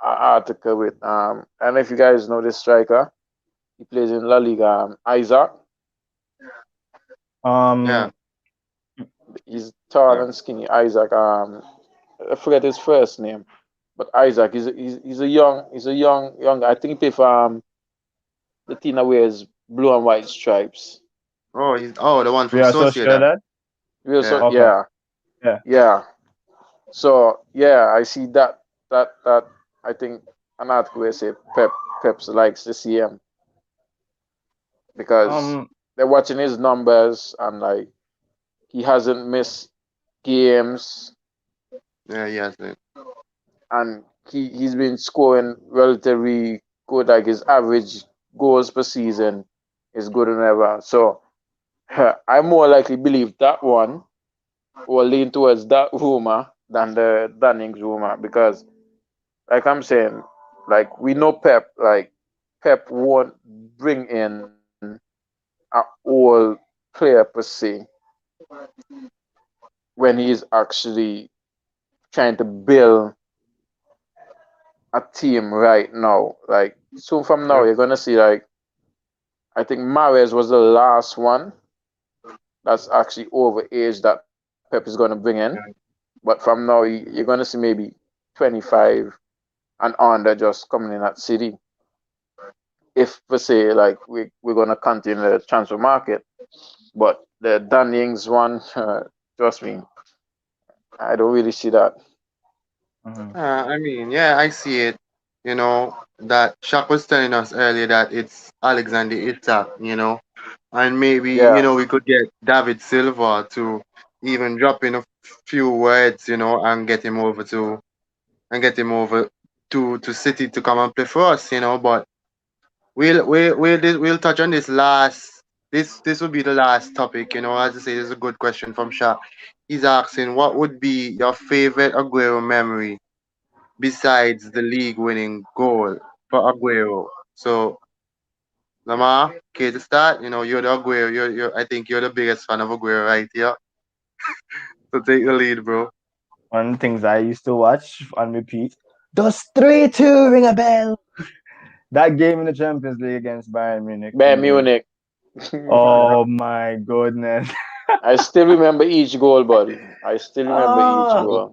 article with I don't know if you guys know this striker. He plays in La Liga. Isaac. Yeah, Um, He's tall yeah. and skinny. Isaac. I forget his first name, but Isaac. He's a young. I think he played for the team that wears blue and white stripes. Oh, he's the one from Real Sociedad. Sociedad. Real Yeah, so Okay. yeah, Yeah. yeah. So yeah, I see that I think an article where say Peps likes to see him because Um. they're watching his numbers and like he hasn't missed games yeah, yes. and he's been scoring relatively good. Like his average goals per season is good than ever. So I more likely believe that one or lean towards that rumor than the Dunning's rumor because like I'm saying, like we know Pep, like Pep won't bring in a old player per se when he's actually trying to build a team right now. Like soon from now, Yep. you're gonna see like I think Mares was the last one that's actually overage that Pep is gonna bring in. But from now, you're gonna see maybe 25 and under just coming in at City. If per se like we're gonna continue the transfer market. But the Dannings one, trust me, I don't really see that. Mm-hmm. I mean, yeah, I see it. That Shaq was telling us earlier that it's Alexander Isak. And maybe, Yeah, we could get David Silva to even drop in a few words, and get him over to City to come and play for us. But we'll touch on this last. This will be the last topic. As I say, this is a good question from Shaq. He's asking, what would be your favorite Aguero memory besides the league winning goal for Aguero? So, Lamar, okay, to start, you're the Aguero. I think you're the biggest fan of Aguero right here. So take the lead, bro. One of the things I used to watch on repeat. Does 3-2 ring a bell? That game in the Champions League against Bayern Munich for Bayern me. Munich. Yeah, Oh my goodness. I still remember each goal, buddy. I still remember each Oh, that goal.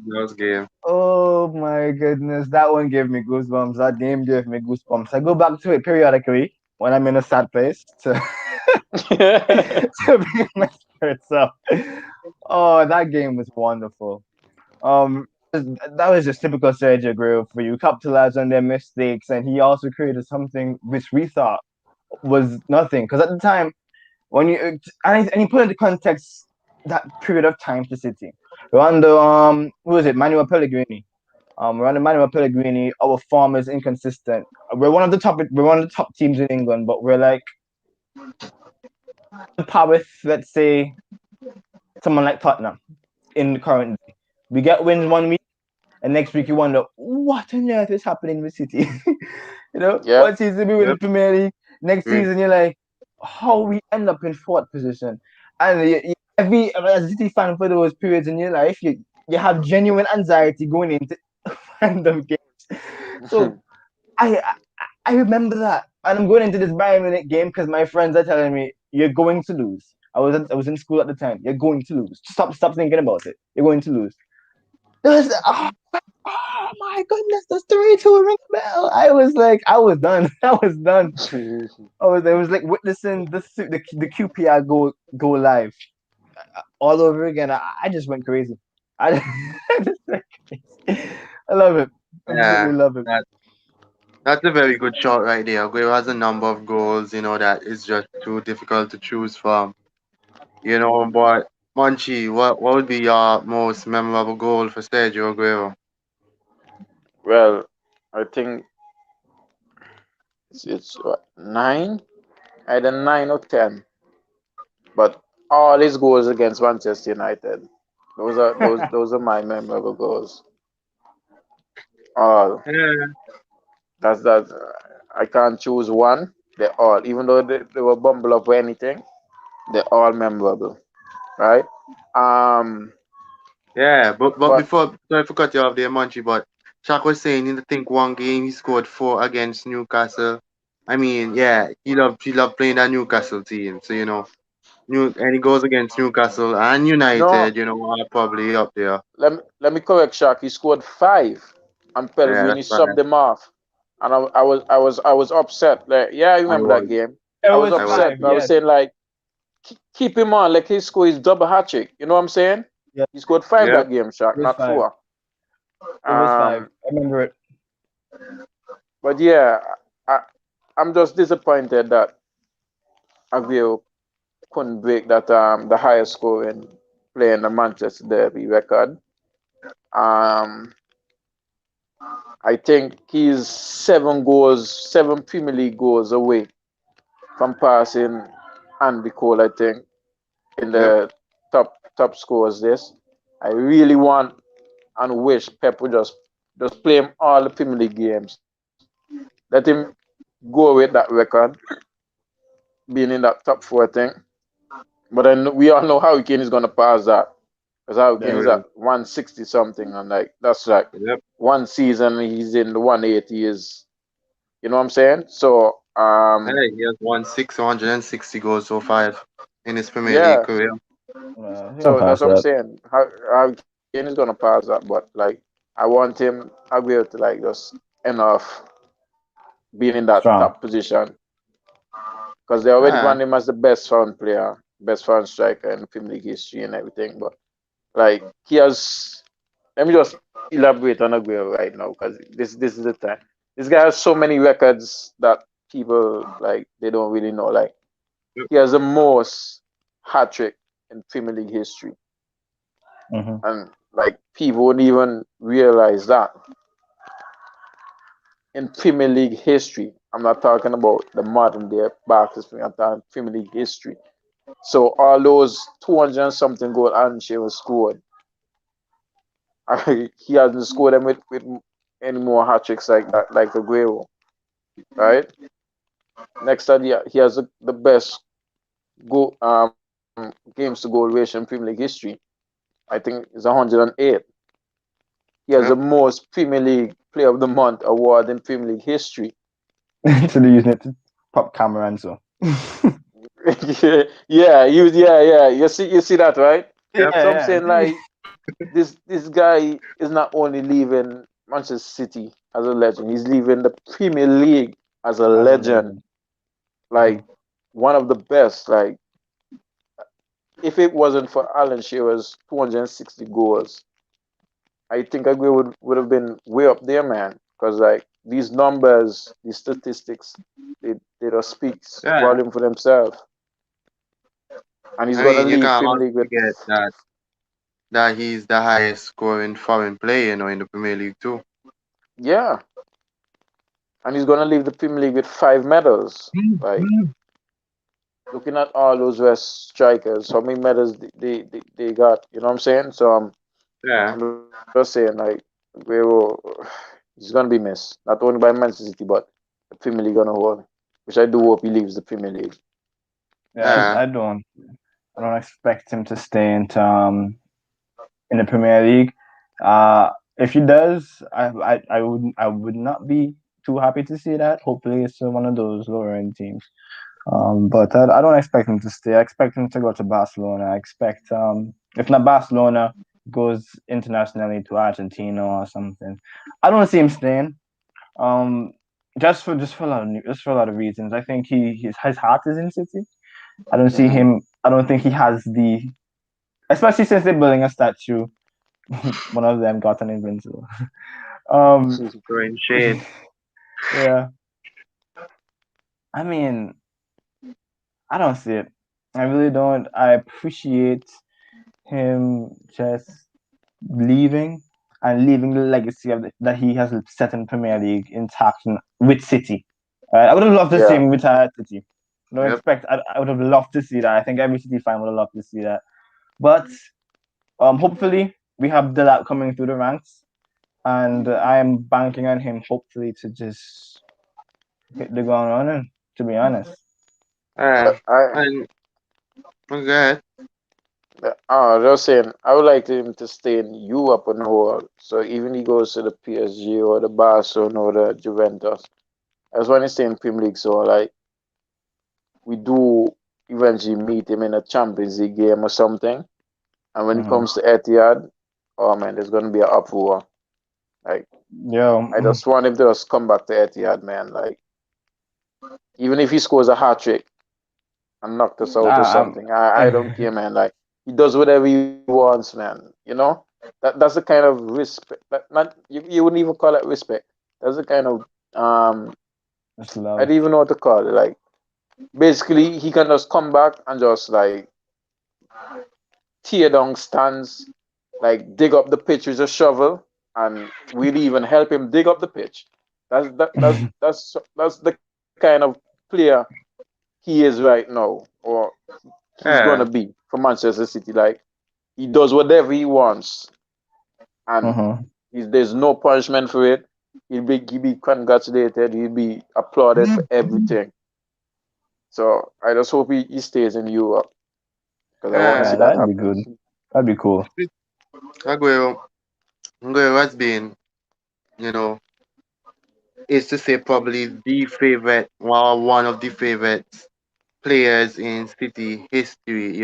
was game. oh my goodness. That one gave me goosebumps. That game gave me goosebumps. I go back to it periodically when I'm in a sad place to, to bring my spirits up. Oh, that game was wonderful. Um, that was just typical Sergio Aguero for you. Capitalized on their mistakes, and he also created something which we thought was nothing. Because at the time, when you and you put into context that period of time to City, we're under who was it? Manuel Pellegrini. We're under Manuel Pellegrini. Our form is inconsistent. We're one of the top. We're one of the top teams in England, but we're like on par with, let's say, someone like Tottenham in the current day. We get wins one week, and next week you wonder what on earth is happening with City. Yeah. One season we win the Yep. Premier League, next Agree. season you're like, how we end up in fourth position, and every as a City fan for those periods in your life, you have genuine anxiety going into random games. So I I remember that, and I'm going into this Bayern Munich game because my friends are telling me you're going to lose. I was in school at the time. You're going to lose. Stop thinking about it. You're going to lose. Oh my goodness, that's 3-2 ring a bell. I was like, I was done. I was done. I was like witnessing the QPR go live all over again. I just went crazy. I, I just went crazy. I love it. Absolutely Yeah, love it. that's a very good shot right there. Aguero has a number of goals, that is just too difficult to choose from. But Monchi, what would be your most memorable goal for Sergio Aguero? Well, I think it's what, nine, either 9 or 10. But all his goals against Manchester United, those are my memorable goals. All Yeah. that's that. I can't choose one. They're all, even though they were bumble up or anything, they're all memorable, right? Um, Yeah, but but before, sorry for cut you off there, Monchi, but Shaq was saying in I think one game he scored four against Newcastle. I mean, yeah, he loved playing that Newcastle team. So and he goes against Newcastle and no, United, are probably up there. let me correct Shaq. He scored five, and Yeah, Pellegrini that's right. subbed him off, and I was upset. Like, yeah, I I remember that was, game. It I was was I was. upset. five, I was yes. saying like, keep him on. Like, his score is double hat trick. You know what I'm saying? Yeah, He scored five Yeah, that game, it Shaq, was not five. four. It was five. Um, I remember it. but yeah, I, I'm just disappointed that Aguero couldn't break that the highest score in playing the Manchester Derby record. Um, I think he's 7 goals, 7 Premier League goals away from passing Andy Cole. I think in yep. the top scores. This I really want and wish Pep would just play him all the Premier League games. Let him go with that record, being in that top 4 thing. But then we all know how Kane is gonna pass that. Because how They Kane is will. at 160 something, and like that's like Yep. one season he's in the 180 is, you know what I'm saying? So Hey, he has won 660 goals so far in his Premier League yeah, career. He gonna so pass that's what I'm that. saying. How Kane is gonna pass that, but like I want him Aguero to like just end off being in that top Strong. position because they already Yeah. want him as the best foreign player, best foreign striker in Premier League history and everything. But like he has, let me just elaborate on Aguero right now because this is the time. This guy has so many records that people like they don't really know. Like Yep. he has the most hat trick in Premier League history, Mm-hmm. and like people wouldn't even realize that in Premier League history. I'm not talking about the modern day Barclays Premier. I'm talking Premier League history. So all those 200 and something goal Alan Shearer scored, he hasn't scored them with any more hat tricks like that, like Aguero, right? Next to he has the best games to goal ratio in Premier League history. I think it's 108. He has the Yep. most Premier League Player of the Month award in Premier League history. So they're using it to pop camera and so. Yeah, yeah. You see that, right? Yeah, Yep. So I'm yeah. saying like this guy is not only leaving Manchester City as a legend, he's leaving the Premier League as a As a legend, legend. like one of the best. Like if it wasn't for Alan Shearer's 260 goals, I think Aguero would have been way up there, man. Because like these numbers, these statistics, they just speaks Yeah. volume for themselves. And he's I gonna mean, you leave can't Premier also League with forget that he's the highest scoring foreign player, in the Premier League too. yeah, and he's gonna leave the Premier League with 5 medals. Like looking at all those West strikers, how many medals they got? You know what I'm saying? So Yeah. I'm just saying like Aguero, he's gonna be missed not only by Manchester City but the Premier League on a whole. Which I do hope he leaves the Premier League. Yeah, Yeah. I don't expect him to stay in the Premier League. If he does, I would not be too happy to see that. Hopefully, it's one of those lower end teams. But I don't expect him to stay. I expect him to go to Barcelona. I expect, if not Barcelona, goes internationally to Argentina or something. I don't see him staying. Um, just for a lot of reasons. I think his heart is in City. I don't see Hmm. him. I don't think he has the, especially since they're building a statue. One of them got an invincible. Um, Throwing shade. yeah. I mean, I don't see it. I really don't. I appreciate him just leaving and leaving the legacy that he has set in Premier League intact with City. I would have loved to see Yeah, him retire at City. No Yep. expect. I would have loved to see that. I think every City fan would have loved to see that. But hopefully we have Delap coming through the ranks, and I am banking on him hopefully to just hit the ground running. To be honest. Yeah. I And okay. just saying I would like him to stay in Europe on the whole. So even he goes to the PSG or the Barcelona or the Juventus, I just want to stay in Premier League. So like we do eventually meet him in a Champions League game or something. And when it Mm-hmm. comes to Etihad, oh man, there's gonna be an uproar. Like Yo, I just want him to just come back to Etihad, man. Like even if he scores a hat trick and knock us out or I'm. something, I don't care, man. Like he does whatever he wants, man. You know that's the kind of respect. That not you wouldn't even call it respect. That's the kind of It's I love. don't even know what to call it. Like basically, he can just come back and just like tear down stands, like dig up the pitch with a shovel, and we'll even help him dig up the pitch. That's the kind of player he is right now, or he's gonna Yeah. be for Manchester City. Like he does whatever he wants, and Mm-hmm. there's no punishment for it. He'll be congratulated. He'll be applauded for everything. So I just hope he stays in Europe because I want to Yeah. see Yeah, that that'd be happen. good. That'd be cool. Aguero. Aguero has been, you know, is to say probably the favorite, well, one of the favorite players in City history,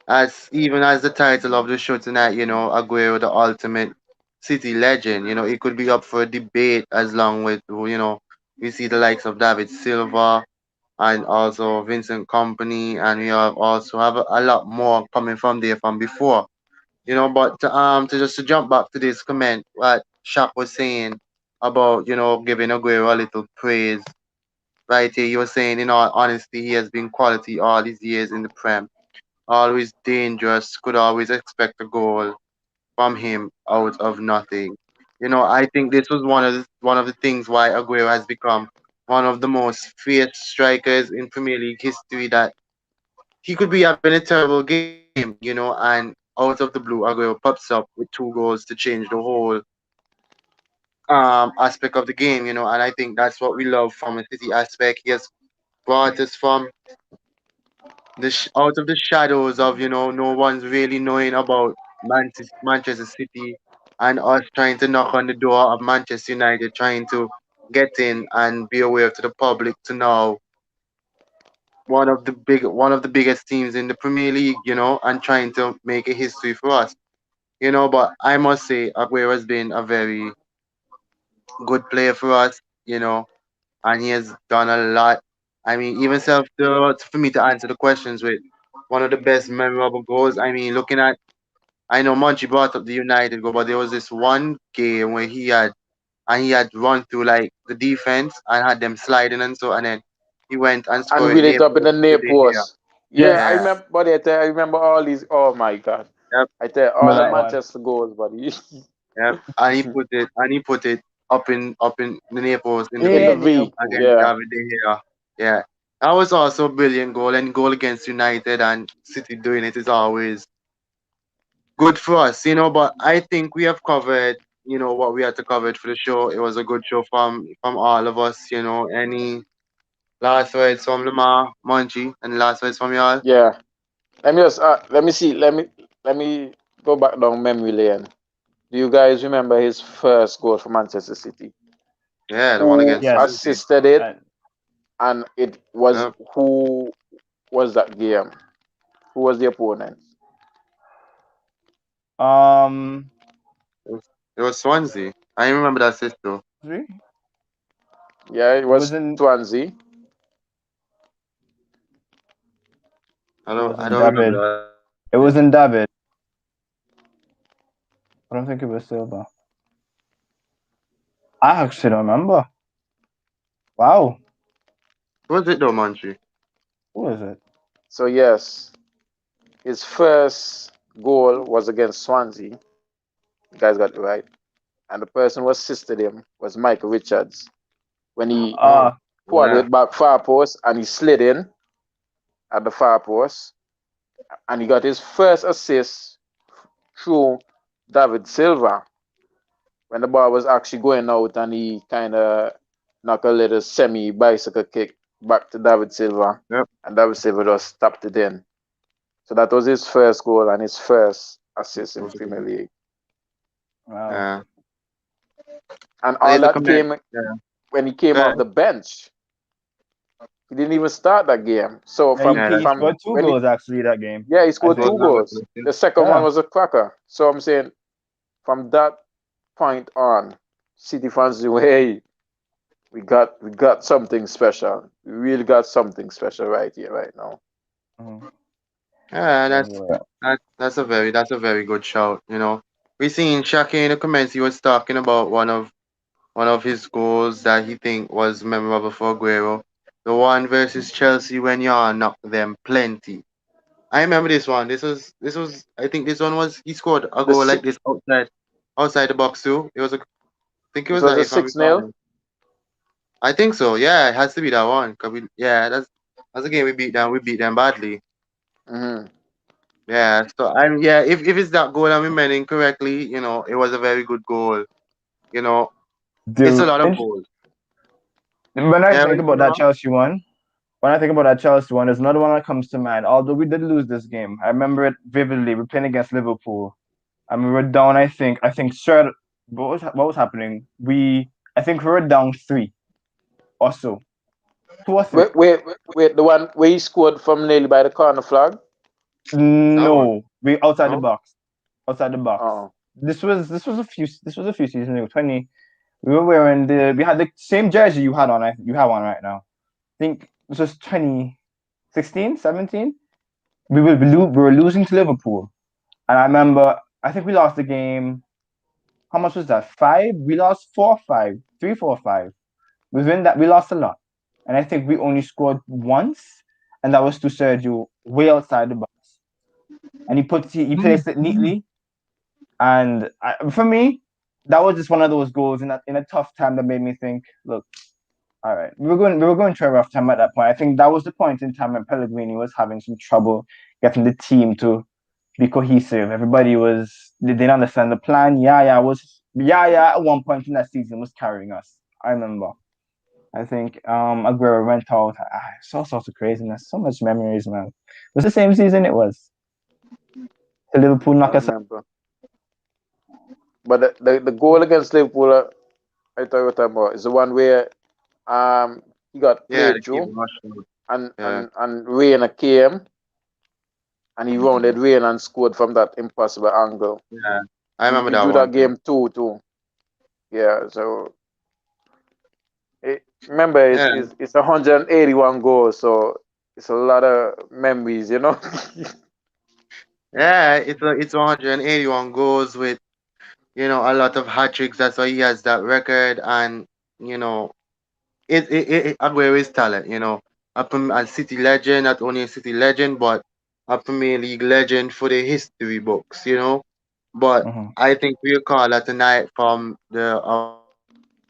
as even as the title of the show tonight, Aguero, the ultimate City legend, it could be up for debate as long with, we see the likes of David Silva and also Vincent Company, and we have a lot more coming from there from before, but to jump back to this comment, what Shaq was saying about, giving Aguero a little praise right here. You were saying, in all honesty, he has been quality all these years in the Prem, always dangerous, could always expect a goal from him out of nothing. I think this was one of the things why Aguero has become one of the most fierce strikers in Premier League history. That he could be having a terrible game, and out of the blue, Aguero pops up with 2 goals to change the whole aspect of the game. And I think that's what we love from a City aspect. He has brought us from out of the shadows of no one's really knowing about Manchester City, and us trying to knock on the door of Manchester United, trying to get in and be aware to the public, to now one of the biggest teams in the Premier League, and trying to make a history for us. But I must say Aguero has been a very good player for us, and he has done a lot. I mean, even for me to answer the questions with one of the best memorable goals. I mean, looking at I know Munchie brought up the United goal, but there was this one game where he had run through like the defense and had them sliding and so, and then he went and And scored wheel near it up in post the near to the hair. post. Yeah, I Yeah, Yes, remember. But I remember all these. Oh my god! yep, I tell you, all remember the that one. Manchester goals, buddy. yep. And he put it up in the near post in the In the Yeah, V near V. post. against Yeah, David De Gea. Yeah, that was also a brilliant goal, and goal against United and City doing it is always good for us, you know. But I think we have covered, you know, what we had to cover for the show. It was a good show from all of us, you know. Any last words from Lamar, Munchie, and last words from y'all? yeah. Let me just let me see. Let me go back down memory lane. Do you guys remember his first goal for Manchester City? Yeah, the one Who against Yes, Chelsea. assisted it? and And it was Yep. who was that game? Who was the opponent? um, It was Swansea. I remember that assist though. three. Yeah, it It was wasn't. Swansea. It I wasn't don't remember David. that assist. It wasn't David. I don't think it was Silva. I actually don't remember. Wow, Was it though, Munchie? who was it? So yes, his first goal was against Swansea. You guys got it right. And the person who assisted him was Michael Richards when he Oh, Ah, forwarded yeah. it back far post and he slid in at the far post and he got his first assist through David Silva when the ball was actually going out and he kind of knocked a little semi bicycle kick back to David Silva Yep. and David Silva just tapped it in. So that was his first goal and his first assist in Premier League. wow. Yeah. And And all in the that comment, came yeah. when he came Good. off the bench. He didn't even start that game. So Yeah, he, Yeah, he that's from scored true. two when he, goals actually that game. yeah, he I scored Goals two think. and goals. assists. The second one Yeah, was a cracker. So I'm saying from that point on, City fans knew, hey, we got something special. We really got something special right here, right now. mhm. Yeah, Yeah, you're right. that's a very good shout. You know, we seen Shaki in the comments. He was talking about one of his goals that he think was memorable for Aguero, the one versus Chelsea when y'all knocked them plenty. I remember this one. This was I think this one was he scored a The goal si- like this outside the box too. It was a I think it it was was that a if I'm 6-0. recalling. I think so. Yeah, it has to be that one. Cause yeah, that's a game we beat them. We beat them badly. Mm-hmm. Yeah. So and yeah, if it's that goal I'm remembering correctly, you know, it was a very good goal. You know, it's a The lot of goals. when I Yeah, think when about that Chelsea one, when I think about that Chelsea one, there's another one that comes to mind. Although we did lose this game, I remember it vividly. We're playing against Liverpool, and we were down. I think straight. What was happening? I think we were down three or so, two or three. Wait, the one where he scored from nearly by the corner flag. that one. No, we outside the No. box. Outside the box. Oh, This was a few seasons ago. 20. We were wearing we had the same jersey you had on. You have on right now. I think this was 2016, 17. We were losing to Liverpool, and I remember. I think we lost the game. How much was that? Five. We lost 4-5, 3-4-5. Within that, we lost a lot, and I think we only scored once, and that was to Sergio way outside the box, and he placed it neatly. And for me, that was just one of those goals in a tough time that made me think, look, all right, we were going through a rough time at that point. I think that was the point in time when Pellegrini was having some trouble getting the team to be cohesive. Everybody they didn't understand the plan. Yeah, at one point in that season was carrying us. I remember. I think Aguero went out. It's all sorts of craziness. So much memories, man. It was the same season it was. The Liverpool I knock us out. remember. But the goal against Liverpool, I thought you were talking about, is the one where he got Yeah, played the keeper through rushed. and Yeah, and and Reina came and he rounded Reina and scored from that impossible angle. yeah. I He, remember he that drew one that too. game too. Yeah. So remember, Yeah, it's 181 goals, so it's a lot of memories. Yeah, it's 181 goals with a lot of hat tricks. That's why he has that record, and you know Aguero is talent. A City legend, not only a City legend, but a Premier League legend for the history books. But Hmm. I think we'll call that tonight from the our guest tonight.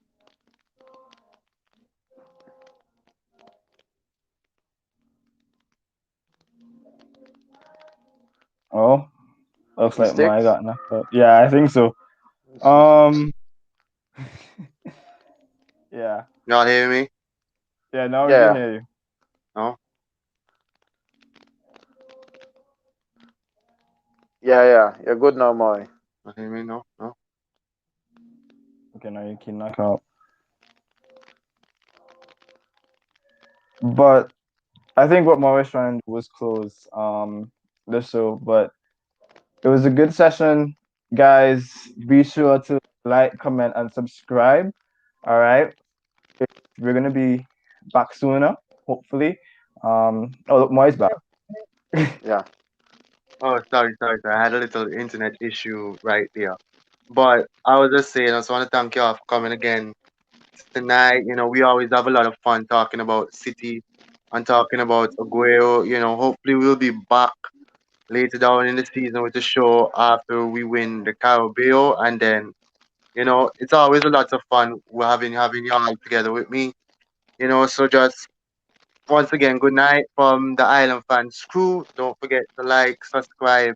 Oh, looks He like my sticks. got knocked out. Yeah, I think so. Um, yeah, Y'all hear me? yeah. Now we can Yeah, hear you. No? yeah. You're good now, Moy. Not hear me? No? No? Okay, now you can knock out. But I think what Maurice trying to do was close the show, but it was a good session, guys. Be sure to like, comment, and subscribe. All right, we're gonna be back sooner, hopefully. Oh, look, Moi's back. Yeah. Oh, sorry. I had a little internet issue right there. But I was just saying, I just want to thank you all for coming again tonight. We always have a lot of fun talking about City and talking about Aguero. Hopefully we'll be back later down in the season with the show after we win the Carabao, and then it's always a lot of fun having y'all together with me. So just once again, good night from the Island Fans crew. Don't forget to like, subscribe,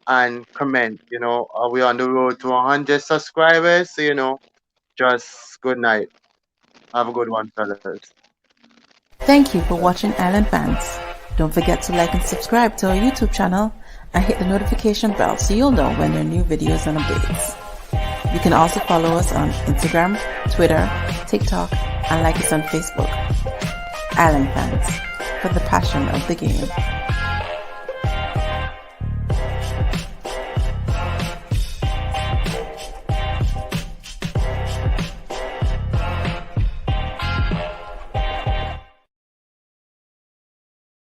and comment. We're on the road to 100 subscribers. So just good night. Have a good one, fellas. Thank you for watching Island Fans. Don't forget to like and subscribe to our YouTube channel and hit the notification bell so you'll know when there are new videos and updates. You can also follow us on Instagram, Twitter, TikTok, and like us on Facebook. Island Fans, for the passion of the game.